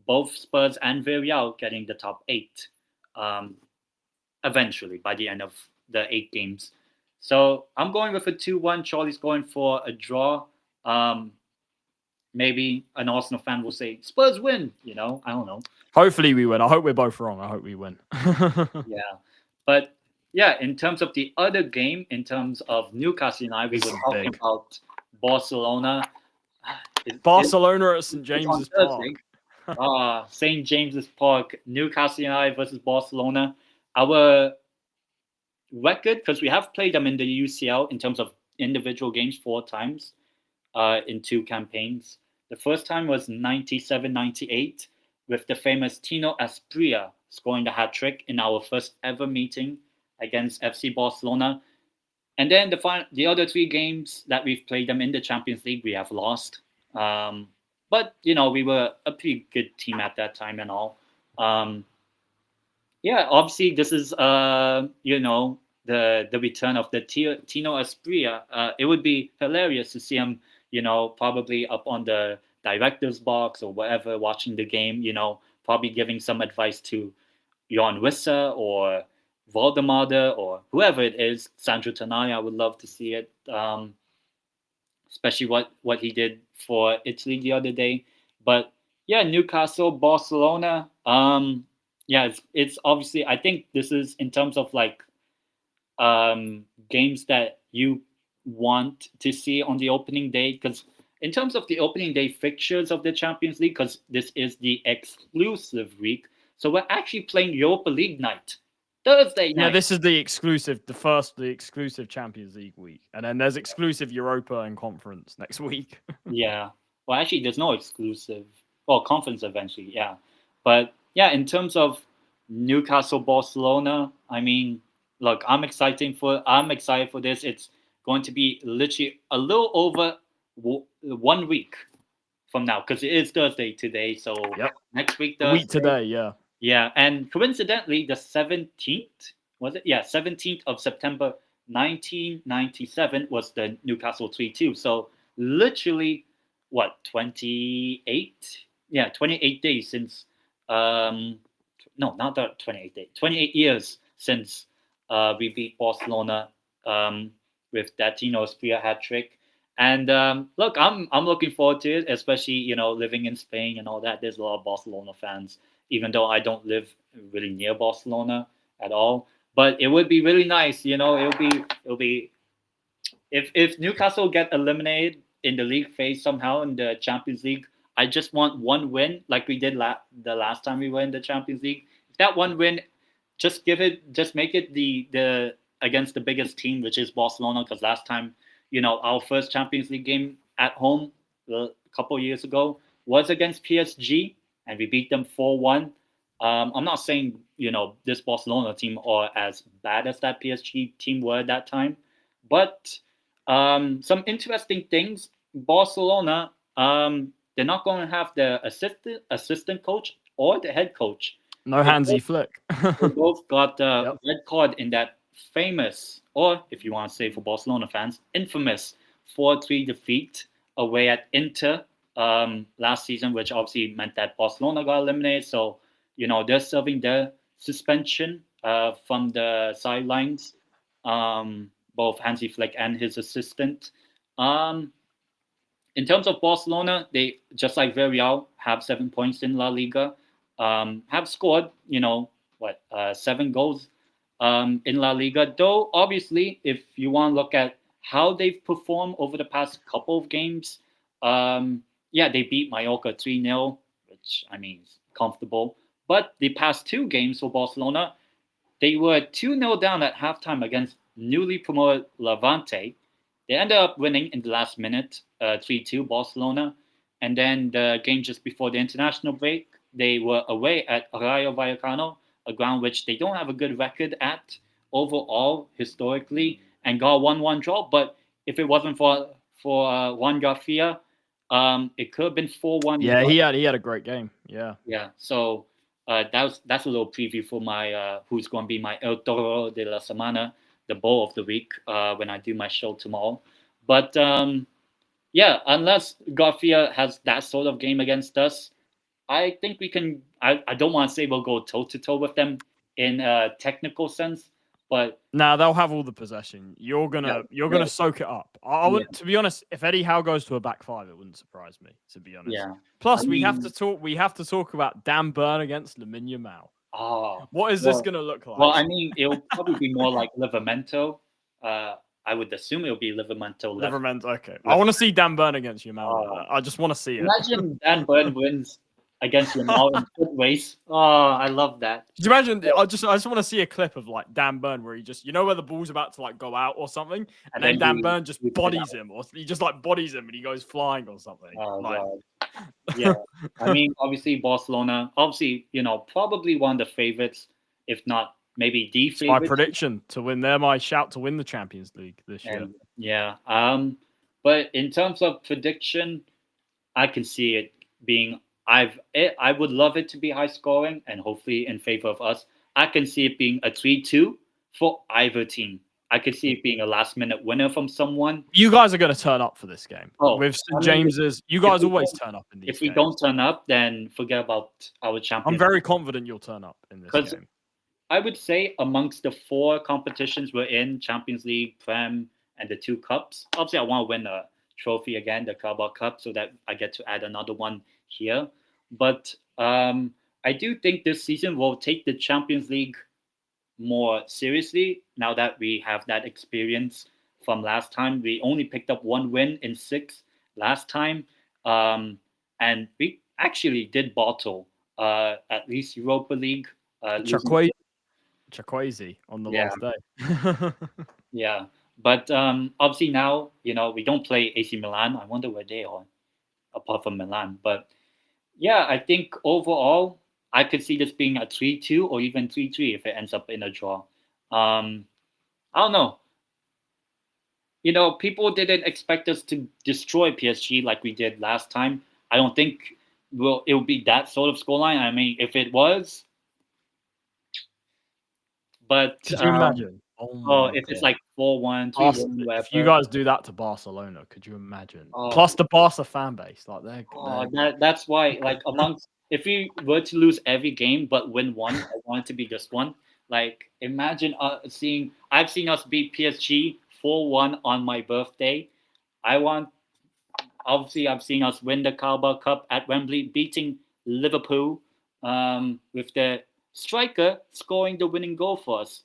both Spurs and Villarreal getting the top 8. Eventually by the end of the 8 games. So I'm going with a 2-1. Charlie's going for a draw. Maybe an Arsenal fan will say Spurs win. I don't know. Hopefully we win. I hope we're both wrong. I hope we win. Yeah, but yeah, in terms of the other game, in terms of Newcastle United, we were talking about Barcelona. Barcelona at St. James's Park. St. James's Park. Newcastle United versus Barcelona. Our record, because we have played them in the UCL in terms of individual games 4 times in 2 campaigns. The first time was 97-98 with the famous Tino Asprilla scoring the hat-trick in our first ever meeting against FC Barcelona. And then the other 3 games that we've played them in the Champions League, we have lost. But, we were a pretty good team at that time and all. Yeah, obviously this is, the return of the Tino Asprilla. It would be hilarious to see him, probably up on the director's box or whatever, watching the game, probably giving some advice to Jan Wissa or Valdemade or whoever it is. Sandro Tonali, I would love to see it. Especially what he did for Italy the other day. But yeah, Newcastle, Barcelona. Yeah, it's obviously, I think this is in terms of games that you want to see on the opening day, because in terms of the opening day fixtures of the Champions League, because this is the exclusive week, so we're actually playing Europa League night, Thursday night. Yeah, this is the exclusive Champions League week, and then there's exclusive Europa and Conference next week. Yeah, well, actually, there's no exclusive. Well, Conference eventually, yeah, but yeah, in terms of Newcastle Barcelona, I mean, look, I'm excited for this. It's going to be literally a little over 1 week from now because it is Thursday today. So Yep. next week, A week Thursday. today, yeah. Yeah, and coincidentally, the 17th, was it? Yeah, 17th of September 1997 was the Newcastle 3-2. So literally, what, 28? Yeah, 28 days since, no, not that 28 days, 28 years since we beat Barcelona with that Tino Spear hat trick. And look, I'm looking forward to it, especially living in Spain and all that. There's a lot of Barcelona fans, even though I don't live really near Barcelona at all. But it would be really nice, it'll be if Newcastle get eliminated in the league phase somehow in the Champions League. I just want one win, like we did the last time we were in the Champions League. If that one win, just make it the against the biggest team, which is Barcelona. Because last time, our first Champions League game at home a couple years ago was against PSG, and we beat them 4-1. I'm not saying this Barcelona team are as bad as that PSG team were at that time, but some interesting things. Barcelona, they're not going to have the assistant coach or the head coach. No Hansi Flick. They both got the red card in that famous, or if you want to say for Barcelona fans, infamous 4-3 defeat away at Inter last season, which obviously meant that Barcelona got eliminated. So, they're serving their suspension from the sidelines, both Hansi Flick and his assistant. In terms of Barcelona, they, just like Villarreal, have 7 points in La Liga, have scored, 7 goals in La Liga. Though, obviously, if you want to look at how they've performed over the past couple of games, they beat Mallorca 3-0, which, I mean, is comfortable. But the past 2 games for Barcelona, they were 2-0 down at halftime against newly promoted Levante. They ended up winning in the last minute, 3-2 Barcelona. And then the game just before the international break, they were away at Rayo Vallecano, a ground which they don't have a good record at overall historically, and got 1-1 draw. But if it wasn't for Juan Garcia, it could have been 4-1. Yeah, he had a great game. Yeah. Yeah. So that's a little preview for my who's going to be my El Toro de la Semana, the ball of the week, when I do my show tomorrow. But unless Garcia has that sort of game against us, I think we can. I don't want to say we'll go toe to toe with them in a technical sense, but they'll have all the possession. You're gonna soak it up. I wouldn't, to be honest. If Eddie Howe goes to a back 5, it wouldn't surprise me, to be honest. Yeah. Plus, we have to talk about Dan Burn against Lamine Yamal. What is this gonna look like? Well, I mean, it'll probably be more like Livramento. I would assume it'll be Livramento. Okay. I want to see Dan Burn against Yamal. I just want to see it. Imagine Dan Burn wins against Yamal in foot race. Oh, I love that. Could you imagine? I just want to see a clip of like Dan Burn where he just, where the ball's about to like go out or something, and then Dan Burn just bodies him, or he just like bodies him and he goes flying or something. Oh, God. Yeah. I mean, obviously Barcelona, probably one of the favorites, if not maybe the favorite. My prediction to win. They're my shout to win the Champions League this year. Yeah. But in terms of prediction, I can see it being. I would love it to be high scoring and hopefully in favor of us. I can see it being a 3-2 for either team. I could see it being a last minute winner from someone. You guys are going to turn up for this game. With St. James's. You guys always turn up in these games. If we don't turn up, then forget about our champions. I'm very confident you'll turn up in this game. I would say amongst the 4 competitions we're in, Champions League, Prem, and the 2 cups, obviously I want to win a trophy again, the Carabao Cup, so that I get to add another one here. But I do think this season we'll take the Champions League more seriously now that we have that experience from last time. We only picked up 1 win in 6 last time, and we actually did bottle at least Europa League. Chakwueze on the last day. Yeah, but obviously now we don't play AC Milan. I wonder where they are, apart from Milan. But yeah, I think overall I could see this being a 3-2 or even 3-3 if it ends up in a draw. I don't know. People didn't expect us to destroy PSG like we did last time. I don't think it will be that sort of scoreline. I mean, if it was, but Could you imagine? Oh my if it's God. like 4-1, 3-1, If whatever. you guys do that to Barcelona, could you imagine? Oh, Plus the Barca fan base, like that's why, like, if we were to lose every game but win one, I want it to be just one. Like, imagine I've seen us beat PSG 4-1 on my birthday. Obviously, I've seen us win the Carabao Cup at Wembley, beating Liverpool, with the striker scoring the winning goal for us.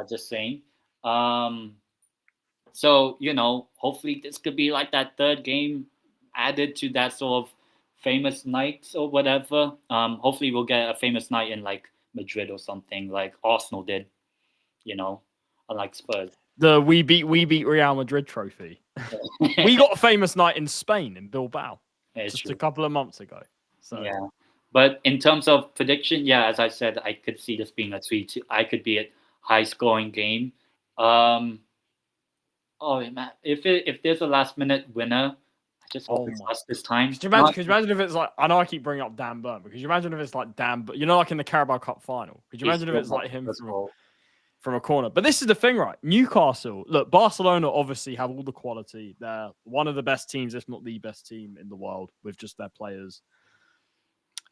Just saying. So, hopefully this could be like that third game added to that sort of famous night or whatever. Hopefully we'll get a famous night in like Madrid or something like Arsenal did, unlike Spurs. The we beat Real Madrid trophy. We got a famous night in Spain in Bilbao just a couple of months ago. So yeah. But in terms of prediction, yeah, as I said, I could see this being a 3-2. I could be a high scoring game. Man, if there's a last minute winner, I just hope it's us this time. Could you imagine if it's like, I know I keep bringing up Dan Burn, but could you imagine if it's like Dan, but like in the Carabao Cup final? Could you imagine if it's like him from a corner? But this is the thing, right? Newcastle, look, Barcelona obviously have all the quality. They're one of the best teams, if not the best team in the world, with just their players.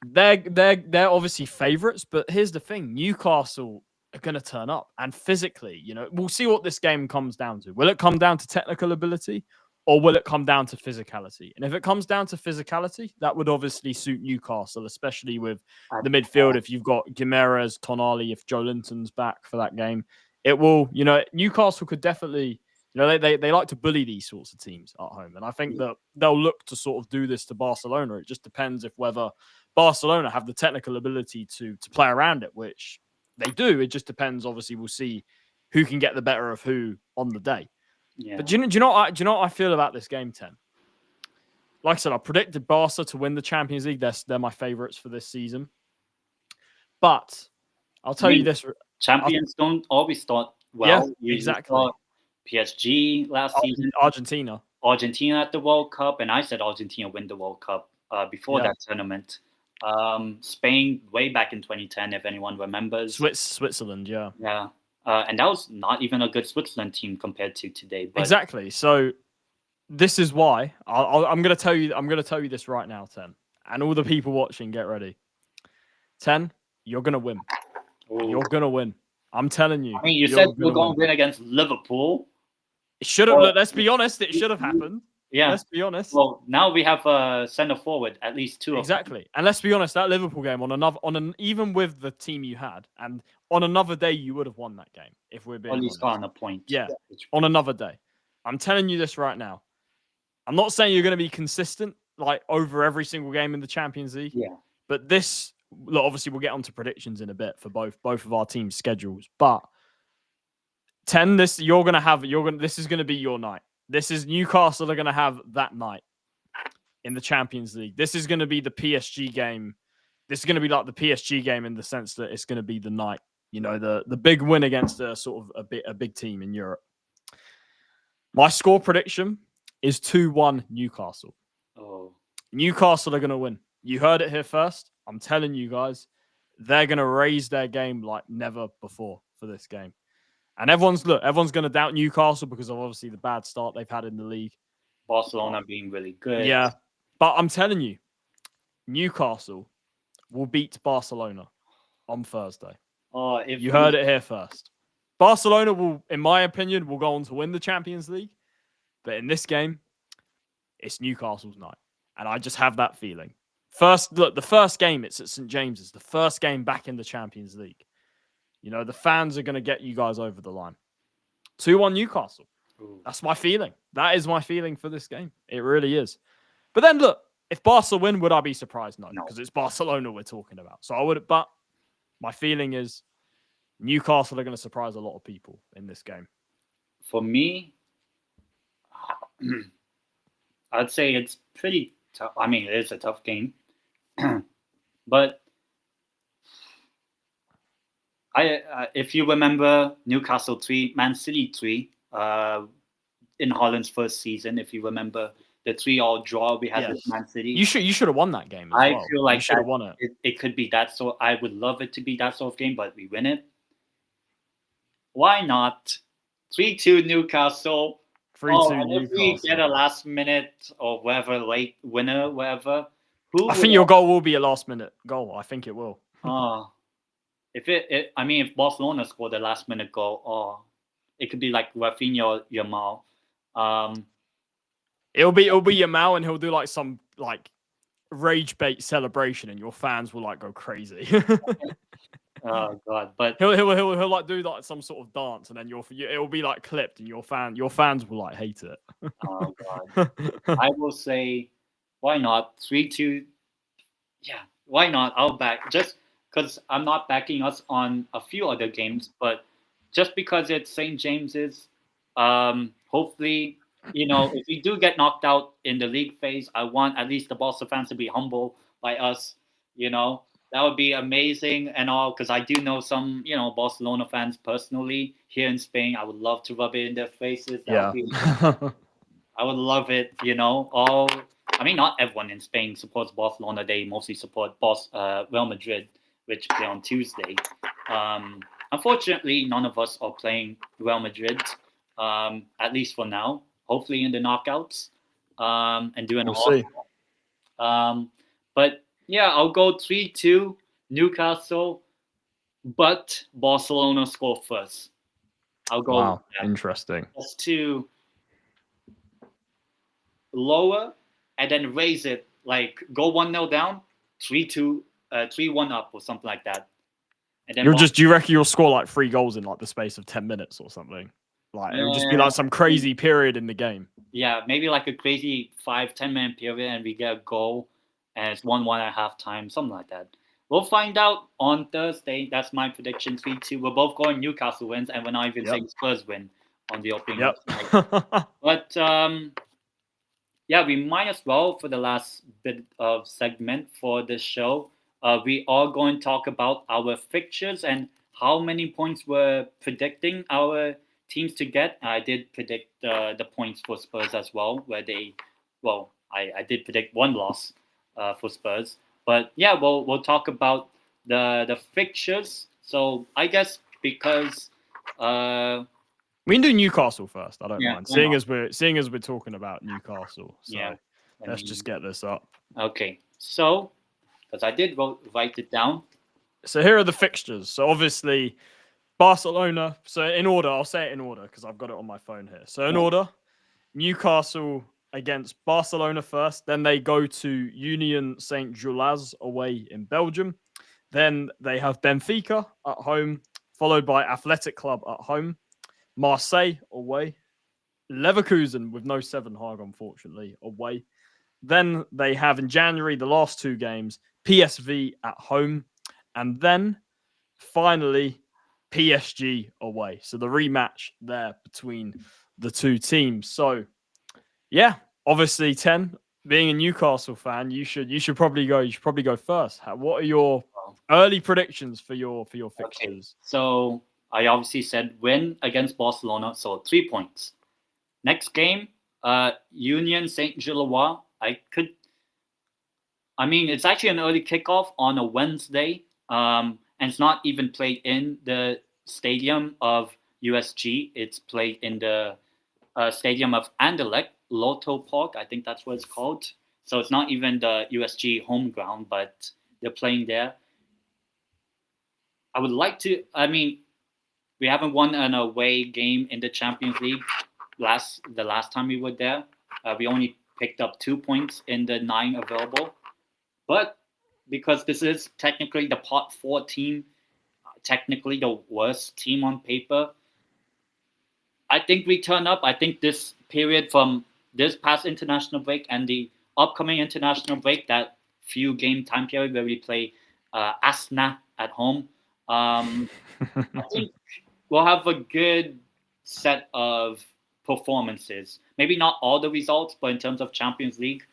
They're obviously favourites, but here's the thing: Newcastle are going to turn up, and physically, we'll see what this game comes down to. Will it come down to technical ability, or will it come down to physicality? And if it comes down to physicality, that would obviously suit Newcastle, especially with the midfield. If you've got Giménez, Tonali, if Joe Linton's back for that game, it will. Newcastle could definitely. They like to bully these sorts of teams at home, and I think that they'll look to sort of do this to Barcelona. It just depends if whether Barcelona have the technical ability to play around it, which they do. It just depends. Obviously, we'll see who can get the better of who on the day. Yeah. But do you know what I feel about this game, 10? Like I said, I predicted Barca to win the Champions League. They're my favourites for this season. But I'll tell you this: champions don't always start well. Yeah, exactly. PSG last season, Argentina at the World Cup, and I said Argentina win the World Cup before that tournament. Spain way back in 2010, if anyone remembers. Switzerland, yeah. And that was not even a good Switzerland team compared to today. But... Exactly. So this is why I'm going to tell you. I'm going to tell you this right now, 10, and all the people watching, get ready. 10, you're going to win. Ooh. You're going to win. I'm telling you. I mean, you said we're going to win against Liverpool. It should have. Let's be honest. It should have happened. Yeah. Let's be honest. Well, now we have a centre forward, at least two. Exactly. And let's be honest, that Liverpool game even with the team you had, and on another day you would have won that game if we're being at least honest. on a point. Yeah. On another day. I'm telling you this right now. I'm not saying you're going to be consistent like over every single game in the Champions League. Yeah. But this, look, obviously we'll get onto predictions in a bit for both of our teams' schedules. But 10, this is going to be your night. This is Newcastle are going to have that night in the Champions League. This is going to be the PSG game. This is going to be like the PSG game in the sense that it's going to be the night, the big win against a sort of a big team in Europe. My score prediction is 2-1 Newcastle. Oh. Newcastle are going to win. You heard it here first. I'm telling you guys, they're going to raise their game like never before for this game. And everyone's going to doubt Newcastle because of obviously the bad start they've had in the league. Barcelona being really good. Yeah. But I'm telling you, Newcastle will beat Barcelona on Thursday. Oh, you heard it here first. Barcelona will, in my opinion, will go on to win the Champions League. But in this game, it's Newcastle's night. And I just have that feeling. The first game, it's at St. James's. The first game back in the Champions League. The fans are going to get you guys over the line. 2-1 Newcastle. Ooh. That's my feeling. That is my feeling for this game. It really is. But then look, if Barca win, would I be surprised? No, because it's Barcelona we're talking about. So I would, but my feeling is Newcastle are going to surprise a lot of people in this game. For me, I'd say it's pretty tough. I mean, it is a tough game. But If you remember, Newcastle 3, Man City 3, in Holland's first season. If you remember the 3-3 draw we had with Yes. Man City, You should have won that game as I well. feel like you should have won it. It could be that. So I would love it to be that sort of game, but we win it. Why not? 3-2 Newcastle. 3-2 And if we Newcastle. get a last minute or whatever late winner, whatever, I think your goal will be a last minute goal. I think it will. If I mean, if Barcelona scored a last minute goal, it could be like Rafinha or Yamal. It'll be Yamal, and he'll do like some like rage bait celebration, and your fans will like go crazy. Oh God! But he'll like do like some sort of dance, and then it will be like clipped, and your fans will like hate it. Oh God! I will say, why not 3-2? Yeah, why not? I'll back just because I'm not backing us on a few other games, but just because it's St. James's, hopefully, if we do get knocked out in the league phase, I want at least the Barca fans to be humble by us. That would be amazing and all, because I do know some, Barcelona fans personally here in Spain. I would love to rub it in their faces. Yeah. I would love it, not everyone in Spain supports Barcelona. They mostly support Real Madrid, which play on Tuesday. Unfortunately, none of us are playing Real Madrid, at least for now. Hopefully in the knockouts, and doing we'll see. But yeah, I'll go 3-2 Newcastle, but Barcelona score first. I'll go. Wow, interesting. Just to lower and then raise it, like go 1-0 down, 3-2, 3-1 up, or something like that. And then do you reckon you'll score like 3 goals in like the space of 10 minutes or something? Like it would just be like some crazy period in the game. Yeah, maybe like a crazy 5-10 minute period, and we get a goal, and it's 1-1 at halftime, something like that. We'll find out on Thursday. That's my prediction. 3-2. We're both going Newcastle wins, and we're not even saying Spurs win on the opening. Yep. But yeah, we might as well, for the last bit of segment for this show, we are going to talk about our fixtures and how many points we're predicting our teams to get. I did predict the points for Spurs as well, where I did predict 1 loss for Spurs. But yeah, we'll talk about the fixtures. So I guess because we can do Newcastle first. I don't mind. Seeing as we're talking about Newcastle, so let's just get this up. Okay, so because I did write it down. So here are the fixtures. So obviously Barcelona. So in order, I'll say it in order because I've got it on my phone here. So in order, Newcastle against Barcelona first. Then they go to Union Saint-Gilloise away in Belgium. Then they have Benfica at home, followed by Athletic Club at home, Marseille away, Leverkusen with no 7 Hague, unfortunately, away. Then they have in January the last 2 games, PSV at home, and then finally PSG away. So the rematch there between the 2 teams. So yeah, obviously 10. Being a Newcastle fan, you should probably go first. What are your early predictions for your fixtures? Okay. So I obviously said win against Barcelona, so 3 points. Next game, Union Saint-Gilloise. It's actually an early kickoff on a Wednesday, and it's not even played in the stadium of USG. It's played in the stadium of Anderlecht, Lotto Park. I think that's what it's called. So it's not even the USG home ground, but they're playing there. I would like to. We haven't won an away game in the Champions League. The last time we were there, we only picked up 2 points in the 9 available. But because this is technically the Pot 4 team, technically the worst team on paper, I think we turn up. I think this period from this past international break and the upcoming international break, that few game time period where we play Asna at home, I think we'll have a good set of performances. Maybe not all the results, but in terms of Champions League,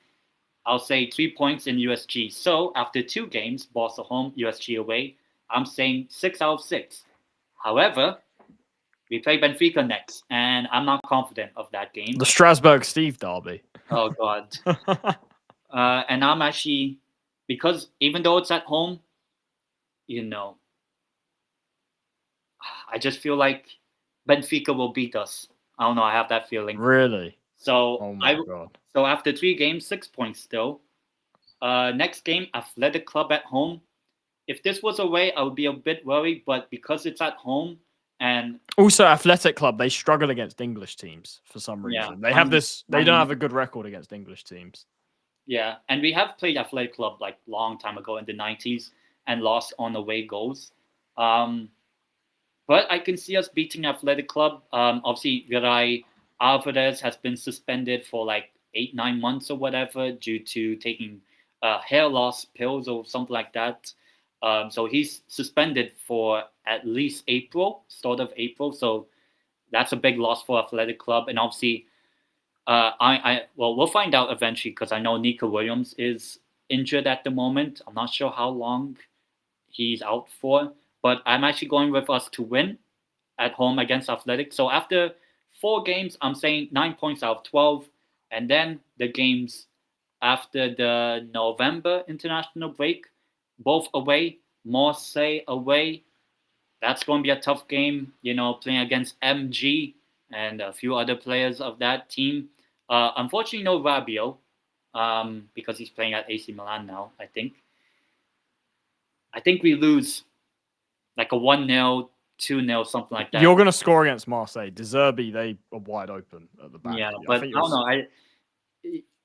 I'll say 3 points in USG. So after 2 games, Barca home, USG away, I'm saying 6 out of 6. However, we play Benfica next, and I'm not confident of that game. The Strasbourg Steve derby. Oh God. And I'm actually, because even though it's at home, I just feel like Benfica will beat us. I don't know. I have that feeling. Really? So Oh my God. So after 3 games, 6 points still. Next game, Athletic Club at home. If this was away, I would be a bit worried, but because it's at home and also Athletic Club, they struggle against English teams for some reason. They have this. They don't have a good record against English teams. Yeah, and we have played Athletic Club like long time ago in the 90s and lost on away goals. But I can see us beating Athletic Club. Obviously, Virai Alvarez has been suspended for like 8-9 months or whatever due to taking hair loss pills or something like that. So he's suspended for at least April, start of April. So that's a big loss for Athletic Club. And obviously, we'll find out eventually because I know Nico Williams is injured at the moment. I'm not sure how long he's out for, but I'm actually going with us to win at home against Athletic. So after 4 games, I'm saying 9 points out of 12, and then the games after the November international break, both away, Marseille away. That's going to be a tough game, playing against MG and a few other players of that team. Unfortunately, no Rabiot, because he's playing at AC Milan now, I think. I think we lose like a 1-0, 2-0, something like that. You're going to score against Marseille. De Zerbi, they are wide open at the back. Yeah, but I don't know.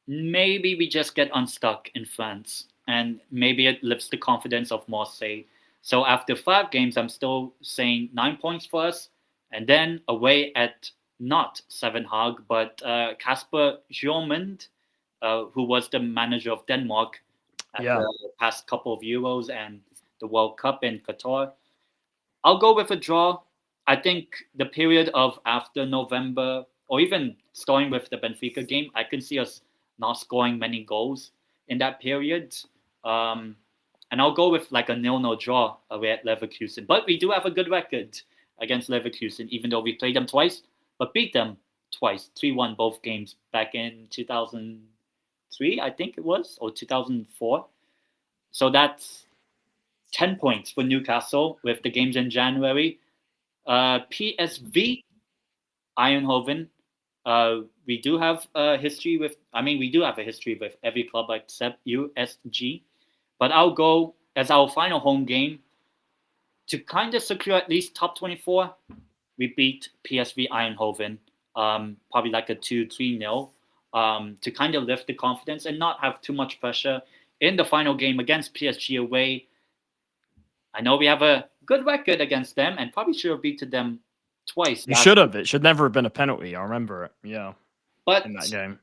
Maybe we just get unstuck in France, and maybe it lifts the confidence of Marseille. So after 5 games, I'm still saying 9 points for us, and then away at not Seven Hague, but Kasper Hjulmand, who was the manager of Denmark at the past couple of Euros and the World Cup in Qatar. I'll go with a draw. I think the period of after November, or even starting with the Benfica game, I can see us not scoring many goals in that period. And I'll go with like a 0-0 draw away at Leverkusen. But we do have a good record against Leverkusen, even though we played them twice, but beat them twice, 3-1 both games back in 2003, I think it was, or 2004. So that's 10 points for Newcastle with the games in January. PSV Eindhoven. We do have a history with every club except USG. But I'll go as our final home game to kind of secure at least top 24. We beat PSV Eindhoven, probably like a 2-3-0, to kind of lift the confidence and not have too much pressure in the final game against PSG away. I know we have a good record against them and probably should have beaten them twice. You should have. It should never have been a penalty. I remember it. Yeah. But in that game,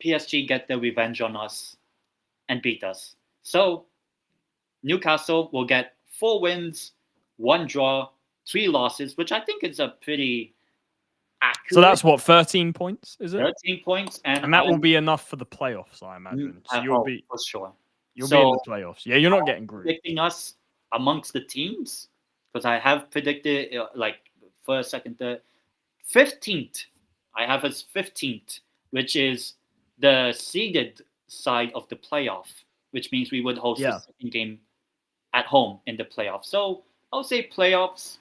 PSG get their revenge on us and beat us. So Newcastle will get 4 wins, 1 draw, 3 losses, which I think is a pretty accurate. So that's what, 13 points, is it? 13 points. And that will be enough for the playoffs, I imagine. So you'll be for sure. You'll be in the playoffs. Yeah, you're not getting grouped. Predicting us amongst the teams, because I have predicted like first, second, third, 15th. I have us 15th, which is the seeded side of the playoff, which means we would host the second game at home in the playoffs. So I would say playoffs,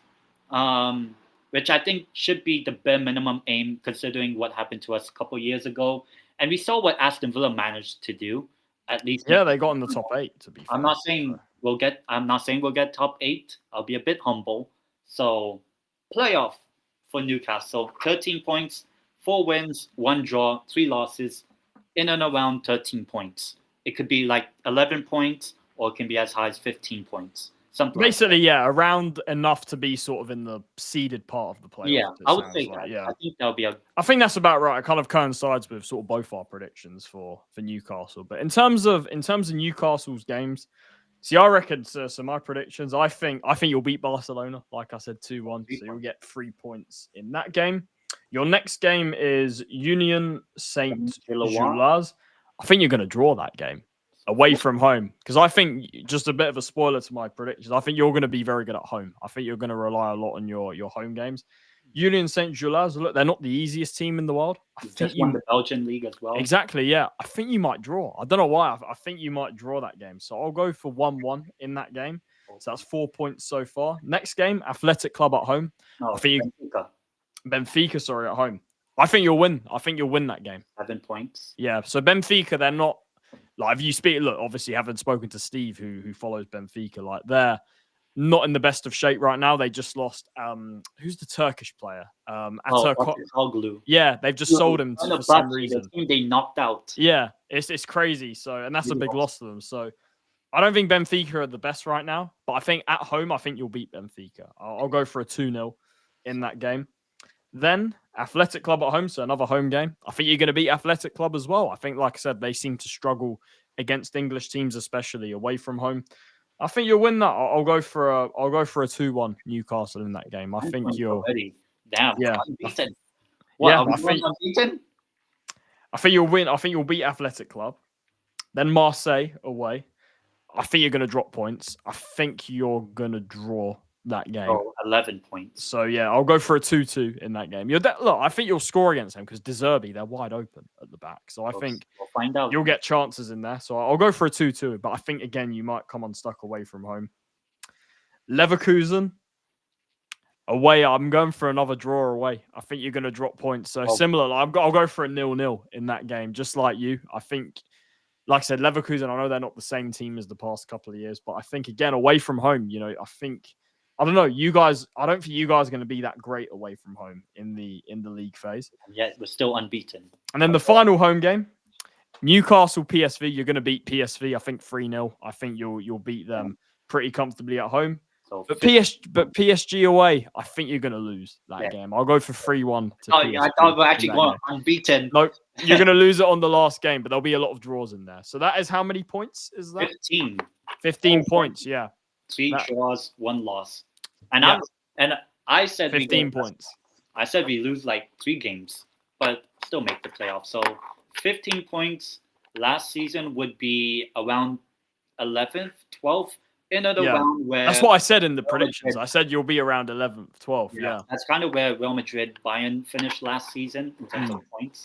which I think should be the bare minimum aim considering what happened to us a couple years ago. And we saw what Aston Villa managed to do. At least, they got in the top 8. To be fair, I'm not saying we'll get top 8. I'll be a bit humble. So playoff for Newcastle: 13 points, 4 wins, 1 draw, 3 losses, in and around 13 points. It could be like 11 points, or it can be as high as 15 points. Something basically, around enough to be sort of in the seeded part of the playoff. Yeah, I would say that. Yeah, I think that'll be I think that's about right. It kind of coincides with sort of both our predictions for Newcastle. But in terms of Newcastle's games, see, I reckon so my predictions. I think you'll beat Barcelona, like I said, 2-1. So you'll get 3 points in that game. Your next game is Union Saint Gilloise. I think you're going to draw that game. away from home. Because I think, just a bit of a spoiler to my predictions, I think you're going to be very good at home. I think you're going to rely a lot on your home games. Union Saint-Gilloise, look, they're not the easiest team in the world. You just won the Belgian league as well. Exactly, yeah. I think you might draw. I don't know why. I think you might draw that game. So I'll go for 1-1 in that game. So that's 4 points so far. Next game, Athletic Club at home. No, I think Benfica. Benfica, at home. I think you'll win. I think you'll win that game. 7 points. Yeah. So Benfica, they're not like, if you speak. Look, obviously, having spoken to Steve, who follows Benfica, like, they're not in the best of shape right now. They just lost. Who's the Turkish player? Atoglu. Yeah, they've just sold him for some reason. The team they knocked out. Yeah, it's crazy. So, and that's a big loss to them. So, I don't think Benfica are the best right now, but I think at home, I think you'll beat Benfica. I'll go for a 2-0 in that game. Then Athletic Club at home, so another home game. I think you're going to beat Athletic Club as well. I think, like I said, they seem to struggle against English teams, especially away from home. I think you'll win that. I'll go for a 2-1 Newcastle in that game. I think you'll. Damn. Yeah. Unbeaten. Yeah, I think unbeaten. I think you'll win. I think you'll beat Athletic Club. Then Marseille away. I think you're going to drop points. I think you're going to draw that game. 11 points. So, yeah, I'll go for a 2-2 in that game. Look, I think you'll score against them because De Zerbi, they're wide open at the back. So, I think we'll find out. You'll get chances in there. So, I'll go for a 2-2. But I think, again, you might come unstuck away from home. Leverkusen away. I'm going for another draw away. I think you're going to drop points. So, similar. I'll go for a 0-0 in that game, just like you. I think, like I said, Leverkusen, I know they're not the same team as the past couple of years, but I think, again, away from home, I don't know, I don't think you guys are going to be that great away from home in the league phase. And yet we're still unbeaten. And then the final home game, Newcastle PSV, you're going to beat PSV, I think 3-0. I think you'll beat them pretty comfortably at home. But PSG away, I think you're going to lose that game. I'll go for 3-1 to PSG. I thought we were actually going unbeaten. No, you're going to lose it on the last game, but there'll be a lot of draws in there. So that is how many points is that? 15. 15 points, yeah. 3 draws, 1 loss. And I said 15 points. I said we lose like 3 games, but still make the playoffs. So 15 points last season would be around 11th, 12th. Another round where that's what I said in the predictions. I said you'll be around 11th, 12th. Yeah. That's kind of where Real Madrid, Bayern finished last season in terms of points.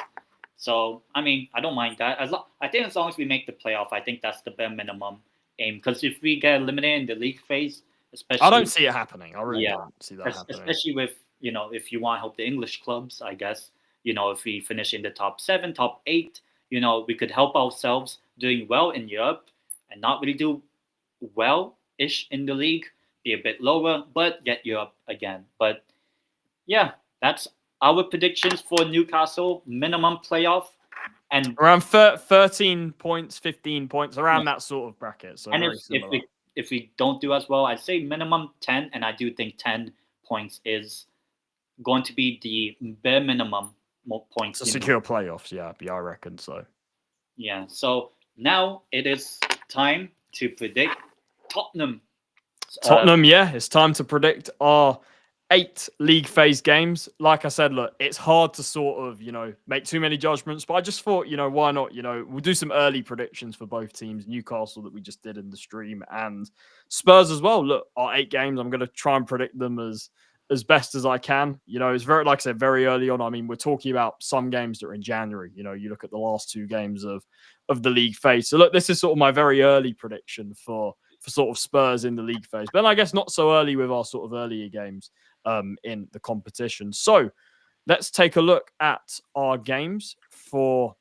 So, I mean, I don't mind that. I think as long as we make the playoff, I think that's the bare minimum aim. Because if we get eliminated in the league phase, especially... I don't see it happening. I really don't see that happening. Especially with, if you want to help the English clubs, I guess, if we finish in the top 7, top 8, we could help ourselves doing well in Europe and not really do well-ish in the league, be a bit lower, but get Europe again. But yeah, that's our predictions for Newcastle minimum playoff, and around 13 points, 15 points, around that sort of bracket. So and if we don't do as well, I'd say minimum 10, and I do think 10 points is going to be the bare minimum points to secure playoffs. Yeah, I reckon so. Yeah. So now it is time to predict Tottenham. It's time to predict our 8 league phase games. Like I said, look, it's hard to sort of, make too many judgments, but I just thought, why not? We'll do some early predictions for both teams, Newcastle that we just did in the stream and Spurs as well. Look, our 8 games, I'm going to try and predict them as best as I can. It's very, like I said, very early on. I mean, we're talking about some games that are in January. You look at the last 2 games of the league phase. So look, this is sort of my very early prediction for sort of Spurs in the league phase. But then I guess not so early with our sort of earlier games in the competition. So let's take a look at our games for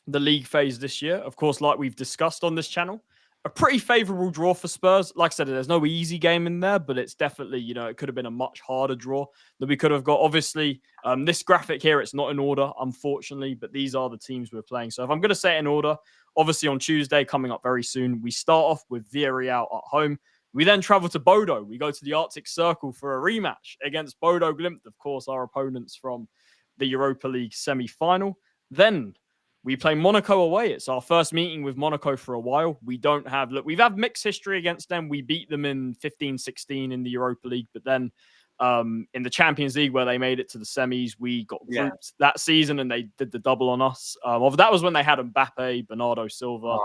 the league phase this year. Of course, like we've discussed on this channel, a pretty favourable draw for Spurs. Like I said, there's no easy game in there, but it's definitely, it could have been a much harder draw that we could have got. Obviously, this graphic here, it's not in order, unfortunately, but these are the teams we're playing. So if I'm going to say it in order, obviously on Tuesday, coming up very soon, we start off with Villarreal at home. We then travel to Bodo. We go to the Arctic Circle for a rematch against Bodo Glimt, of course, our opponents from the Europa League semi-final. Then we play Monaco away. It's our first meeting with Monaco for a while. We've had mixed history against them. We beat them in 15-16 in the Europa League, but then In the Champions League, where they made it to the semis, we got grouped that season, and they did the double on us. That was when they had Mbappe, Bernardo Silva.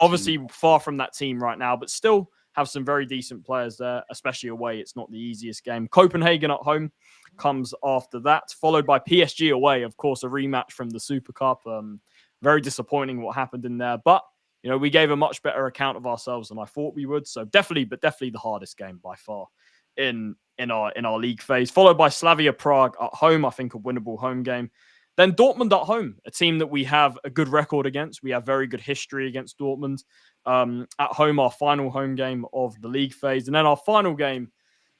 Obviously, far from that team right now, but still have some very decent players there, especially away. It's not the easiest game. Copenhagen at home comes after that, followed by PSG away. Of course, a rematch from the Super Cup. Very disappointing what happened in there, but we gave a much better account of ourselves than I thought we would. So definitely the hardest game by far in our league phase, followed by Slavia Prague at home. I think a winnable home game. Then Dortmund at home, a team that we have a good record against. We have very good history against Dortmund. At home, our final home game of the league phase. And then our final game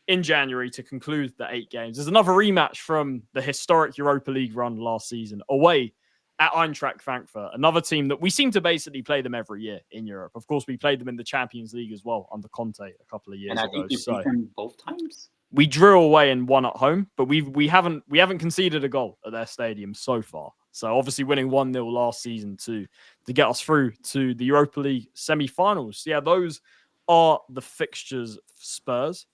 in January to conclude the 8 games. There's another rematch from the historic Europa League run last season, away at Eintracht Frankfurt, another team that we seem to basically play them every year in Europe. Of course, we played them in the Champions League as well under Conte a couple of years ago. And I think you beat them both times. We drew away and won at home, but we haven't conceded a goal at their stadium so far. So obviously winning 1-0 last season to get us through to the Europa League semi-finals. Yeah, those are the fixtures for Spurs.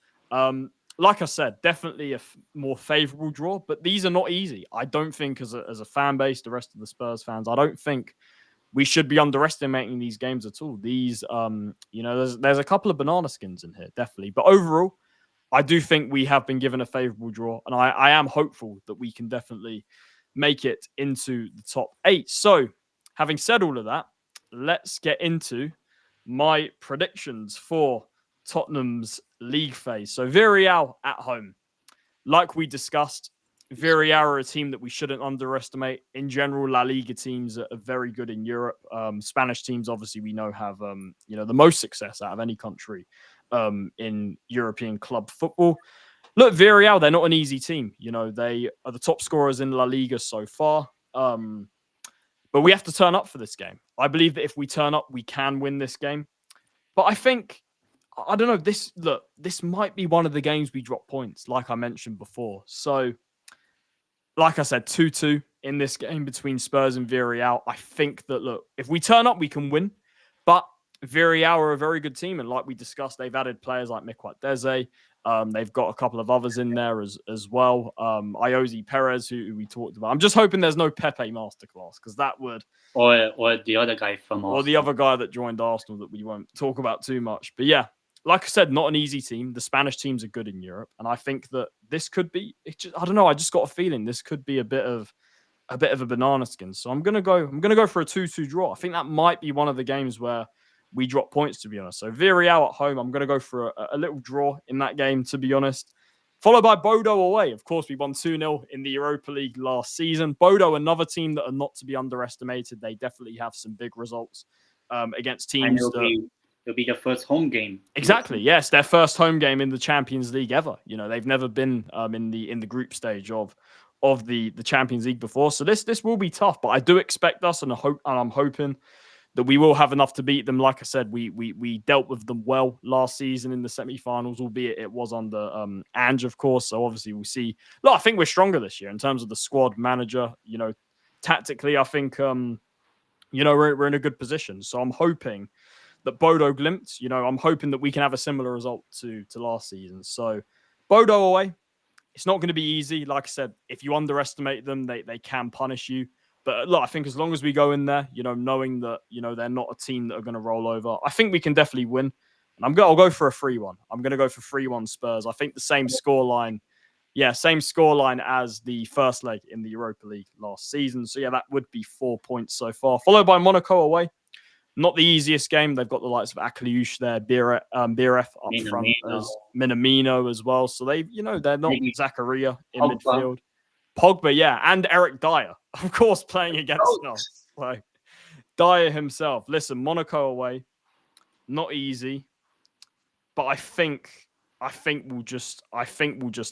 Like I said, definitely a more favourable draw, but these are not easy. I don't think as a fan base, the rest of the Spurs fans, I don't think we should be underestimating these games at all. These, there's a couple of banana skins in here, definitely. But overall, I do think we have been given a favourable draw, and I am hopeful that we can definitely make it into the top 8. So, having said all of that, let's get into my predictions for Tottenham's league phase. So, Villarreal at home. Like we discussed, Villarreal are a team that we shouldn't underestimate. In general, La Liga teams are very good in Europe. Spanish teams, obviously, we know have the most success out of any country in European club football. Look, Villarreal, they're not an easy team. They are the top scorers in La Liga so far. But we have to turn up for this game. I believe that if we turn up, we can win this game. But I don't know, this might be one of the games we drop points, like I mentioned before. So, like I said, 2-2 in this game between Spurs and Villarreal. I think that, if we turn up, we can win. But Villarreal are a very good team, and like we discussed, they've added players like Miquel Deze. They've got a couple of others in there as well. Iosi Perez, who we talked about. I'm just hoping there's no Pepe masterclass, because that would... Or the other guy from Arsenal. Or the other guy that joined Arsenal that we won't talk about too much. But yeah, like I said, not an easy team. The Spanish teams are good in Europe, and I think that this could be... I don't know, I just got a feeling this could be a bit of a banana skin. So I'm gonna go for a 2-2 draw. I think that might be one of the games where we drop points, to be honest. So Villarreal at home, I'm going to go for a little draw in that game, to be honest. Followed by Bodo away. Of course, we won 2-0 in the Europa League last season. Bodo, another team that are not to be underestimated. They definitely have some big results against teams. It'll be their first home game. Exactly, yes. Their first home game in the Champions League ever. They've never been in the group stage of the Champions League before. So this will be tough, but I do expect us, and I'm hoping that we will have enough to beat them. Like I said, we dealt with them well last season in the semi-finals, albeit it was under Ange, of course. So obviously we'll see. Look, I think we're stronger this year in terms of the squad, manager. Tactically, I think we're in a good position. So I'm hoping that Bodo Glimt, I'm hoping that we can have a similar result to last season. So Bodo away, it's not going to be easy. Like I said, if you underestimate them, they can punish you. But look, I think as long as we go in there, knowing that, they're not a team that are going to roll over, I think we can definitely win. And I'll go for a 3-1. I'm going to go for 3-1 Spurs. I think the same scoreline as the first leg in the Europa League last season. So yeah, that would be 4 points so far. Followed by Monaco away. Not the easiest game. They've got the likes of Akliouche there, Biref up front, as Minamino as well. So they're not Zakaria in midfield. Pogba, yeah, and Eric Dyer, of course, playing against us. Like Dyer himself. Listen, Monaco away, not easy, but I think we'll just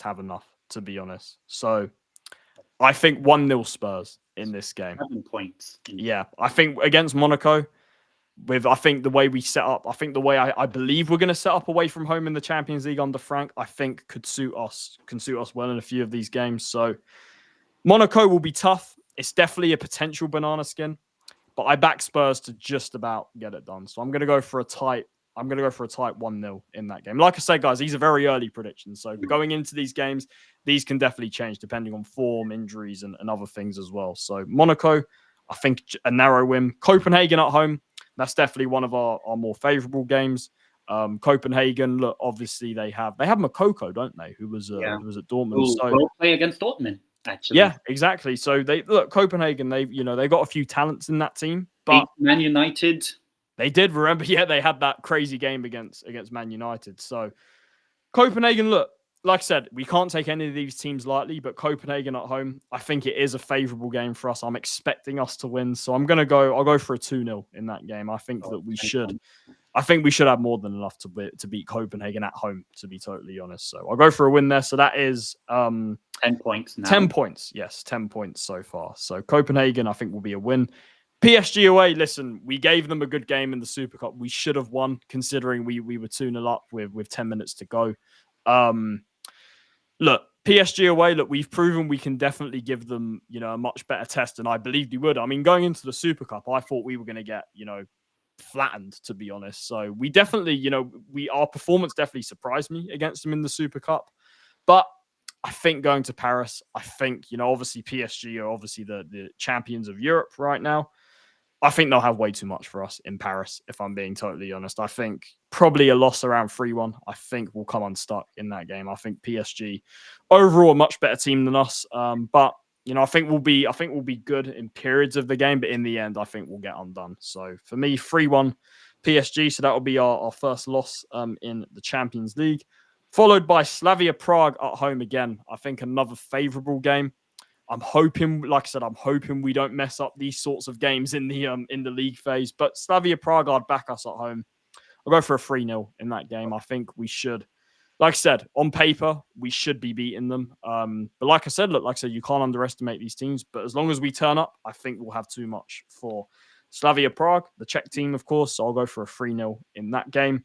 have enough, to be honest. So I think 1-0 Spurs in this game. 7 points. Yeah, I think against Monaco, I think the way we set up, I think the way I believe we're going to set up away from home in the Champions League under Frank, I think can suit us well in a few of these games. So Monaco will be tough. It's definitely a potential banana skin, but I back Spurs to just about get it done. So I'm going to go for a tight I'm going to go for a tight 1-0 in that game. Like I said, guys, these are very early predictions. So going into these games, these can definitely change depending on form, injuries, and other things as well. So Monaco, I think a narrow win. Copenhagen at home, that's definitely one of our more favourable games. Copenhagen, look, obviously they have Makoko, don't they? Who was at Dortmund. Who will play against Dortmund, actually. Yeah, exactly. So Copenhagen, they got a few talents in that team, but Man United. They did, remember, they had that crazy game against Man United. So Copenhagen, look, like I said, we can't take any of these teams lightly, but Copenhagen at home, I think it is a favourable game for us. I'm expecting us to win. So I'll go for a 2-0 in that game. I think that we should. I think we should have more than enough to beat Copenhagen at home, to be totally honest. So I'll go for a win there. So that is 10 points now. 10 points. Yes, 10 points so far. So Copenhagen, I think, will be a win. PSG away, listen, we gave them a good game in the Super Cup. We should have won, considering we were 2-0 up with 10 minutes to go. Look, PSG away, look, we've proven we can definitely give them, a much better test than I believed we would. I mean, going into the Super Cup, I thought we were going to get, flattened, to be honest. So we definitely, our performance definitely surprised me against them in the Super Cup. But I think going to Paris, I think, obviously PSG are obviously the champions of Europe right now. I think they'll have way too much for us in Paris, if I'm being totally honest. I think probably a loss around 3-1. I think we'll come unstuck in that game. I think PSG overall a much better team than us. But I think we'll be good in periods of the game, but in the end, I think we'll get undone. So for me, 3-1 PSG. So that will be our first loss in the Champions League, followed by Slavia Prague at home again. I think another favourable game. I'm hoping, like I said, we don't mess up these sorts of games in the league phase. But Slavia Prague, I'd back us at home. I'll go for a 3-0 in that game. I think we should. Like I said, on paper, we should be beating them. But like I said, you can't underestimate these teams. But as long as we turn up, I think we'll have too much for Slavia Prague, the Czech team, of course. So I'll go for a 3-0 in that game.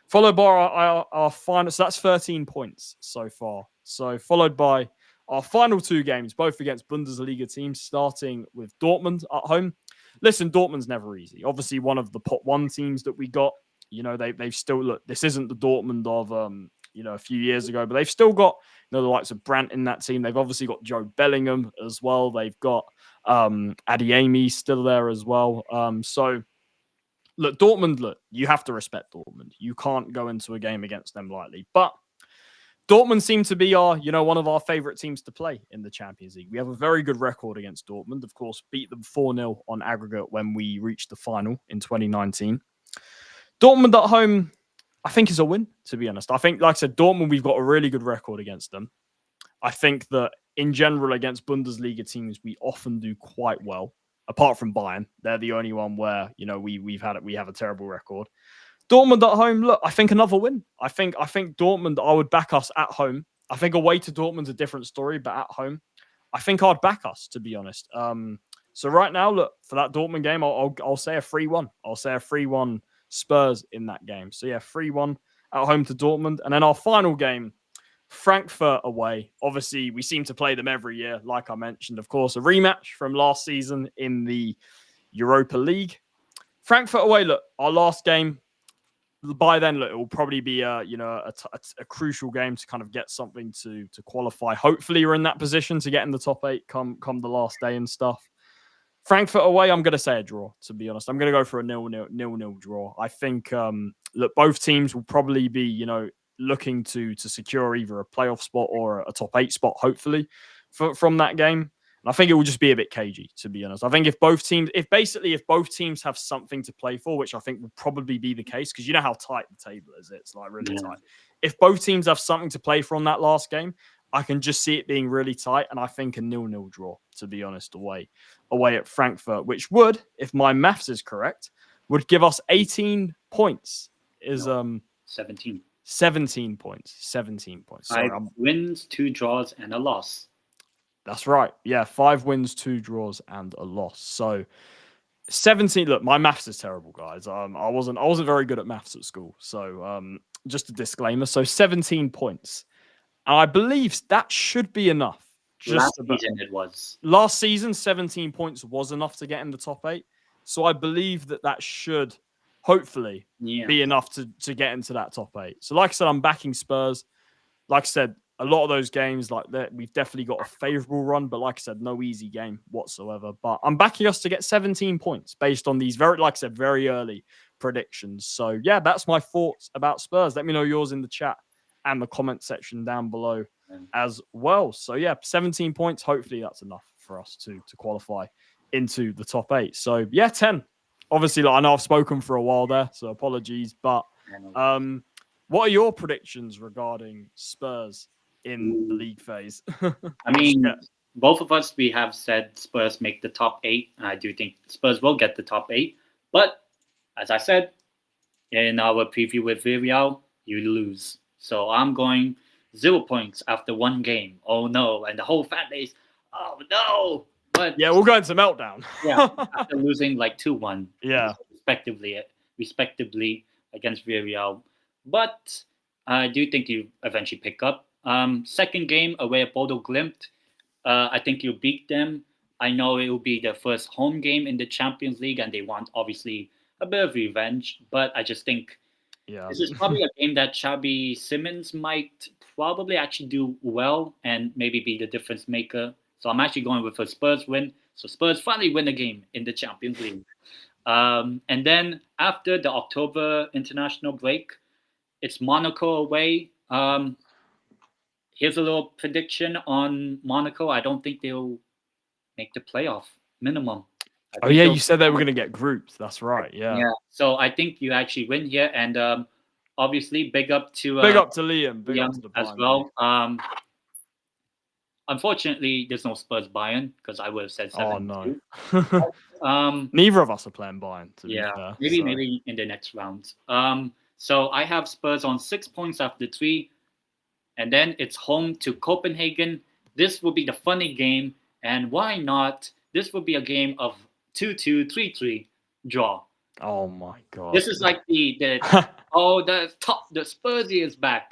Followed by our final. So that's 13 points so far. So followed by our final two games, both against Bundesliga teams, starting with Dortmund at home. Listen, Dortmund's never easy. Obviously, one of the pot one teams that we got. They've still, look, this isn't the Dortmund of a few years ago, but they've still got the likes of Brandt in that team. They've obviously got Joe Bellingham as well. They've got Adeyemi still there as well. So look, Dortmund, you have to respect Dortmund. You can't go into a game against them lightly. But Dortmund seem to be one of our favourite teams to play in the Champions League. We have a very good record against Dortmund. Of course, beat them 4-0 on aggregate when we reached the final in 2019. Dortmund at home, I think, is a win, to be honest. I think, like I said, Dortmund, we've got a really good record against them. I think that in general, against Bundesliga teams, we often do quite well. Apart from Bayern, they're the only one where we have a terrible record. Dortmund at home, look, I think another win. I think Dortmund, I would back us at home. I think away to Dortmund's a different story, but at home, I think I'd back us, to be honest. So right now, look, for that Dortmund game, I'll say a 3-1. I'll say a 3-1 Spurs in that game. So yeah, 3-1 at home to Dortmund. And then our final game, Frankfurt away. Obviously, we seem to play them every year, like I mentioned. Of course, a rematch from last season in the Europa League. Frankfurt away, look, our last game. By then, look, it will probably be a crucial game to kind of get something to qualify. Hopefully, we're in that position to get in the top 8 come the last day and stuff. Frankfurt away, I'm going to say a draw, to be honest. I'm going to go for a 0-0 draw. I think, look, both teams will probably be, looking to secure either a playoff spot or a top 8 spot, hopefully, from that game. And I think it will just be a bit cagey, to be honest. I think if both teams have something to play for, which I think will probably be the case, because you know how tight the table is. It's like really tight. If both teams have something to play for on that last game, I can just see it being really tight. And I think a 0-0 draw, to be honest, away at Frankfurt, which would, if my maths is correct, would give us 18 points. 17. 17 points. 17 points. Sorry, 5 wins, 2 draws, and a loss. That's right. Yeah, 5 wins, 2 draws, and a loss. So 17. Look, my maths is terrible, guys. I wasn't very good at maths at school. So just a disclaimer. So 17 points. And I believe that should be enough. Last season it was. Last season, 17 points was enough to get in the top 8. So I believe that should hopefully Yeah. be enough to get into that top 8. So like I said, I'm backing Spurs. Like I said, a lot of those games like that, we've definitely got a favourable run, but like I said, no easy game whatsoever. But I'm backing us to get 17 points based on these very early predictions. So yeah, that's my thoughts about Spurs. Let me know yours in the chat and the comment section down below as well. So yeah, 17 points. Hopefully that's enough for us to qualify into the top 8. So yeah, 10. Obviously, like, I know I've spoken for a while there, so apologies. But what are your predictions regarding Spurs in the league phase? I mean, both of us, we have said Spurs make the top 8. I do think Spurs will get the top 8. But as I said in our preview with Villarreal, you lose. So I'm going 0 points after one game. Oh no. And the whole fan base, oh no. But yeah, we'll go into meltdown. Yeah, after losing like 2-1. Yeah. Respectively against Villarreal. But I do think you eventually pick up. Second game away at Bodo Glimt. I think you'll beat them. I know it will be their first home game in the Champions League, and they want obviously a bit of revenge. But I just think this is probably a game that Xabi Simons might probably actually do well and maybe be the difference maker. So I'm actually going with a Spurs win. So Spurs finally win a game in the Champions League. And then after the October international break, it's Monaco away. Here's a little prediction on Monaco. I don't think they'll make the playoff minimum. Oh yeah, you said they were going to get grouped. That's right. Yeah. Yeah. So I think you actually win here, and obviously big up to Liam. Big up to the as well. Unfortunately, there's no Spurs Bayern because I would have said 7-2. Oh no. Neither of us are playing Bayern. To be fair, maybe in the next round. So I have Spurs on 6 points after 3, and then it's home to Copenhagen. This will be the funny game, and why not? This will be a game of 2-2, 3-3 draw. Oh my god! This is like the Spursy is back.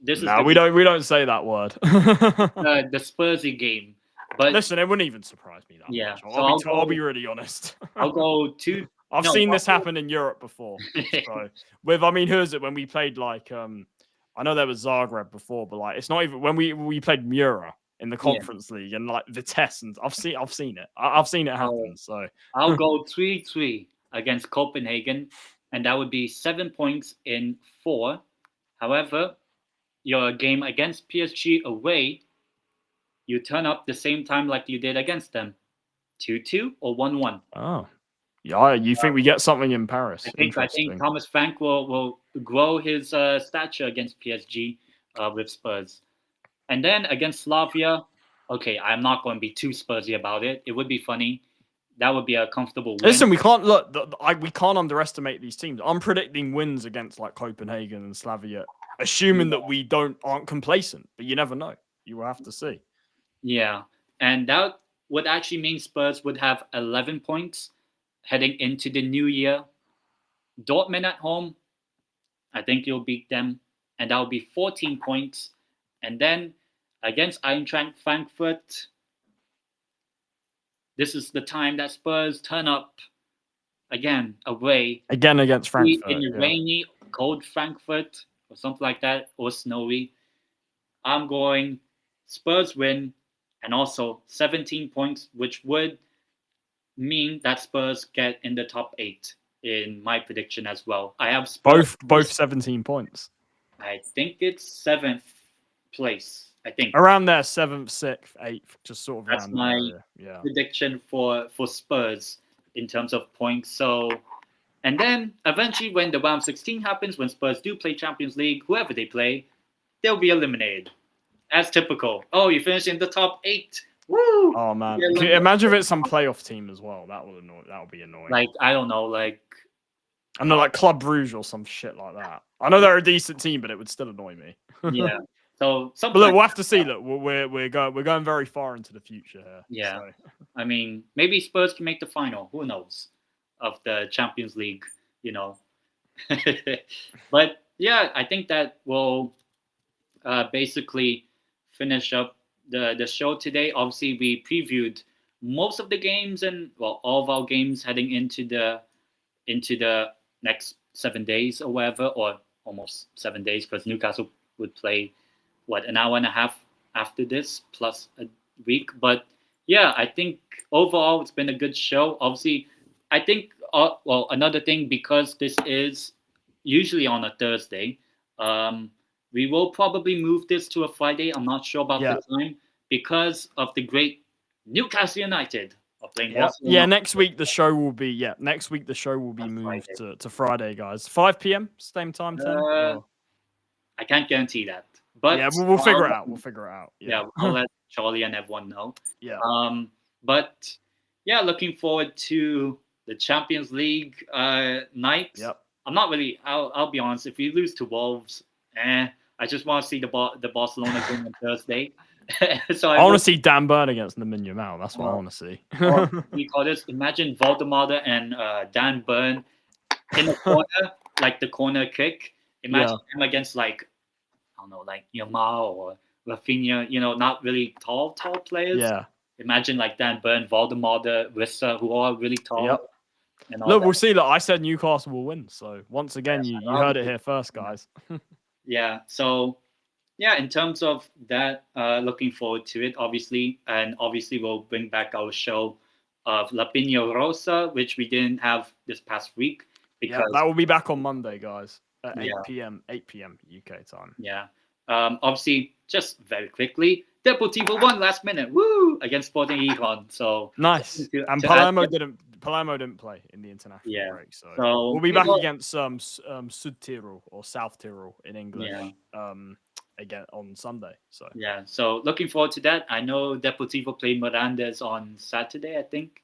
We don't say that word. The Spursy game. But listen, it wouldn't even surprise me that much. I'll be really honest. I'll go to. I've seen this happen in Europe before. So who is it when we played like I know there was Zagreb before, but like it's not even when we played Mura in the Conference League and like Vitesse, and I've seen it. I've seen it happen. So I'll go 3-3 against Copenhagen, and that would be 7 points in 4. However, your game against PSG away, you turn up the same time like you did against them, 2-2 or 1-1. Oh, yeah. You think we get something in Paris? I think Thomas Frank will grow his stature against PSG with Spurs. And then against Slavia, okay, I'm not going to be too Spursy about it. It would be funny. That would be a comfortable win. Listen, we can't we can't underestimate these teams. I'm predicting wins against like Copenhagen and Slavia, assuming that we aren't complacent. But you never know. You will have to see. Yeah, and that would actually mean Spurs would have 11 points heading into the new year. Dortmund at home, I think you'll beat them, and that will be 14 points. And then against Eintracht Frankfurt, this is the time that Spurs turn up again away. Again against Frankfurt. In rainy, cold Frankfurt or something like that, or snowy. I'm going Spurs win and also 17 points, which would mean that Spurs get in the top 8 in my prediction as well. I have Spurs both 17 points. I think it's 7th place. I think around there, 7th, 6th, 8th, just sort of. That's my prediction for Spurs in terms of points. So, and then eventually, when the round 16 happens, when Spurs do play Champions League, whoever they play, they'll be eliminated. As typical. Oh, you finished in the top 8. Woo! Oh man! Imagine if it's some playoff team as well. That would be annoying. Like I don't know, like Club Brugge or some shit like that. I know they're a decent team, but it would still annoy me. Yeah. So, but look, we'll have to see. Look, we're going very far into the future here. Yeah. So. I mean, maybe Spurs can make the final. Who knows? Of the Champions League, you know. But yeah, I think that will basically finish up the show today. Obviously, we previewed most of the games and all of our games heading into the next 7 days or whatever, or almost 7 days, because Newcastle would play an hour and a half after this plus a week. But yeah, I think overall it's been a good show. Obviously, I think another thing, because this is usually on a Thursday, we will probably move this to a Friday. I'm not sure about the time, because of the great Newcastle United are playing Barcelona. Yeah, next week the show will be moved to Friday, guys. 5 p.m. same time, 10. I can't guarantee that. But yeah, we'll figure it out. We'll figure it out. Yeah, I'll let Charlie and everyone know. Yeah. But yeah, looking forward to the Champions League night. Yep. I'm not really. I'll be honest. If we lose to Wolves, I just want to see the Barcelona game on Thursday. So I want to see Dan Burn against Lamine Yamal. That's what I want to see. We call this. Imagine Valdemar and Dan Burn in the corner, like the corner kick. Imagine him against like, I don't know, like Yamal or Rafinha, not really tall players. Yeah. Imagine like Dan Burn, Valdemar, Rissa, who are really tall. Yep. Look, we'll see. Look, I said Newcastle will win. So once again, you heard it here first, guys. Yeah. So yeah, in terms of that, looking forward to it, obviously. And obviously we'll bring back our show of La Piña Rosa, which we didn't have this past week. Because that will be back on Monday, guys, at 8 p.m. UK time. Yeah. Obviously, just very quickly, Deportivo won last minute, against Sporting Gijon. So nice. And Palermo didn't play in the international break, so we'll be back against Sud Tirol or South Tirol in English. Again on Sunday. So yeah. So looking forward to that. I know Deportivo play Mirandes on Saturday, I think.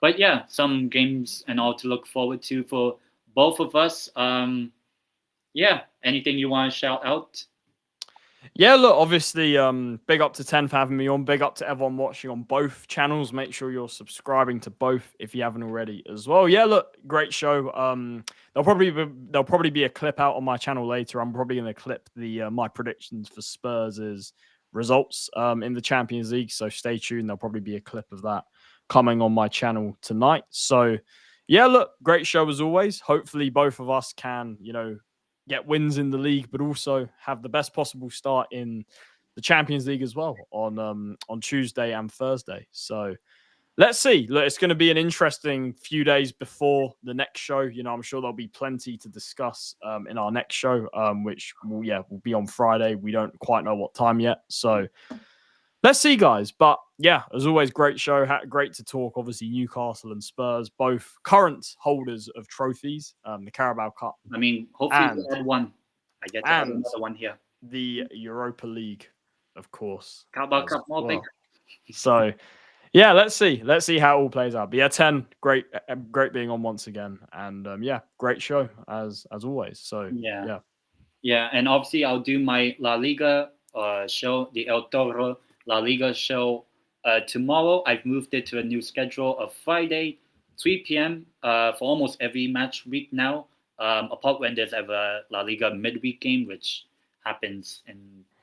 But yeah, some games and all to look forward to for both of us. Yeah. Anything you want to shout out? Yeah, look, obviously, big up to 10 for having me on. Big up to everyone watching on both channels. Make sure you're subscribing to both if you haven't already as well. Yeah, look, great show. There'll probably be a clip out on my channel later. I'm probably going to clip the my predictions for Spurs' results in the Champions League. So stay tuned. There'll probably be a clip of that coming on my channel tonight. So yeah, look, great show as always. Hopefully both of us can, get wins in the league, but also have the best possible start in the Champions League as well on Tuesday and Thursday. So let's see. Look, it's going to be an interesting few days before the next show. I'm sure there'll be plenty to discuss in our next show, which will be on Friday. We don't quite know what time yet. So let's see, guys. But yeah, as always, great show. Great to talk. Obviously, Newcastle and Spurs, both current holders of trophies, the Carabao Cup. I mean, hopefully we add one. I get to add another one here. The Europa League, of course. Carabao Cup, more big. So yeah, let's see. Let's see how it all plays out. But yeah, 10, great being on once again. And yeah, great show as always. So yeah. And obviously, I'll do my La Liga show, the El Toro La Liga show tomorrow. I've moved it to a new schedule of Friday, 3 p.m. For almost every match week now, apart when there's ever La Liga midweek game, which happens in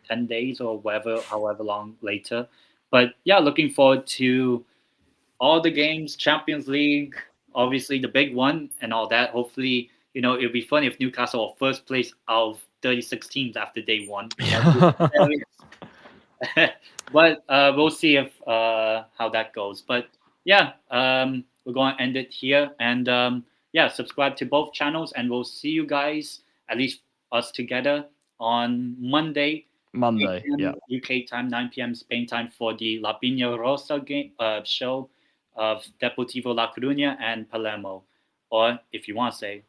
10 days or however long later. But yeah, looking forward to all the games, Champions League, obviously the big one and all that. Hopefully, it'll be fun if Newcastle are first place out of 36 teams after day one. But we'll see if how that goes. But yeah, we're going to end it here. And yeah, subscribe to both channels. And we'll see you guys, at least us together, on Monday. Yeah. UK time, 9 p.m. Spain time, for the La Piña Rosa game show of Deportivo La Coruña and Palermo. Or if you want to say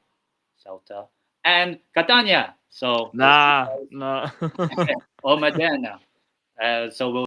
Celta and Catania. So nah. or Modena. So we'll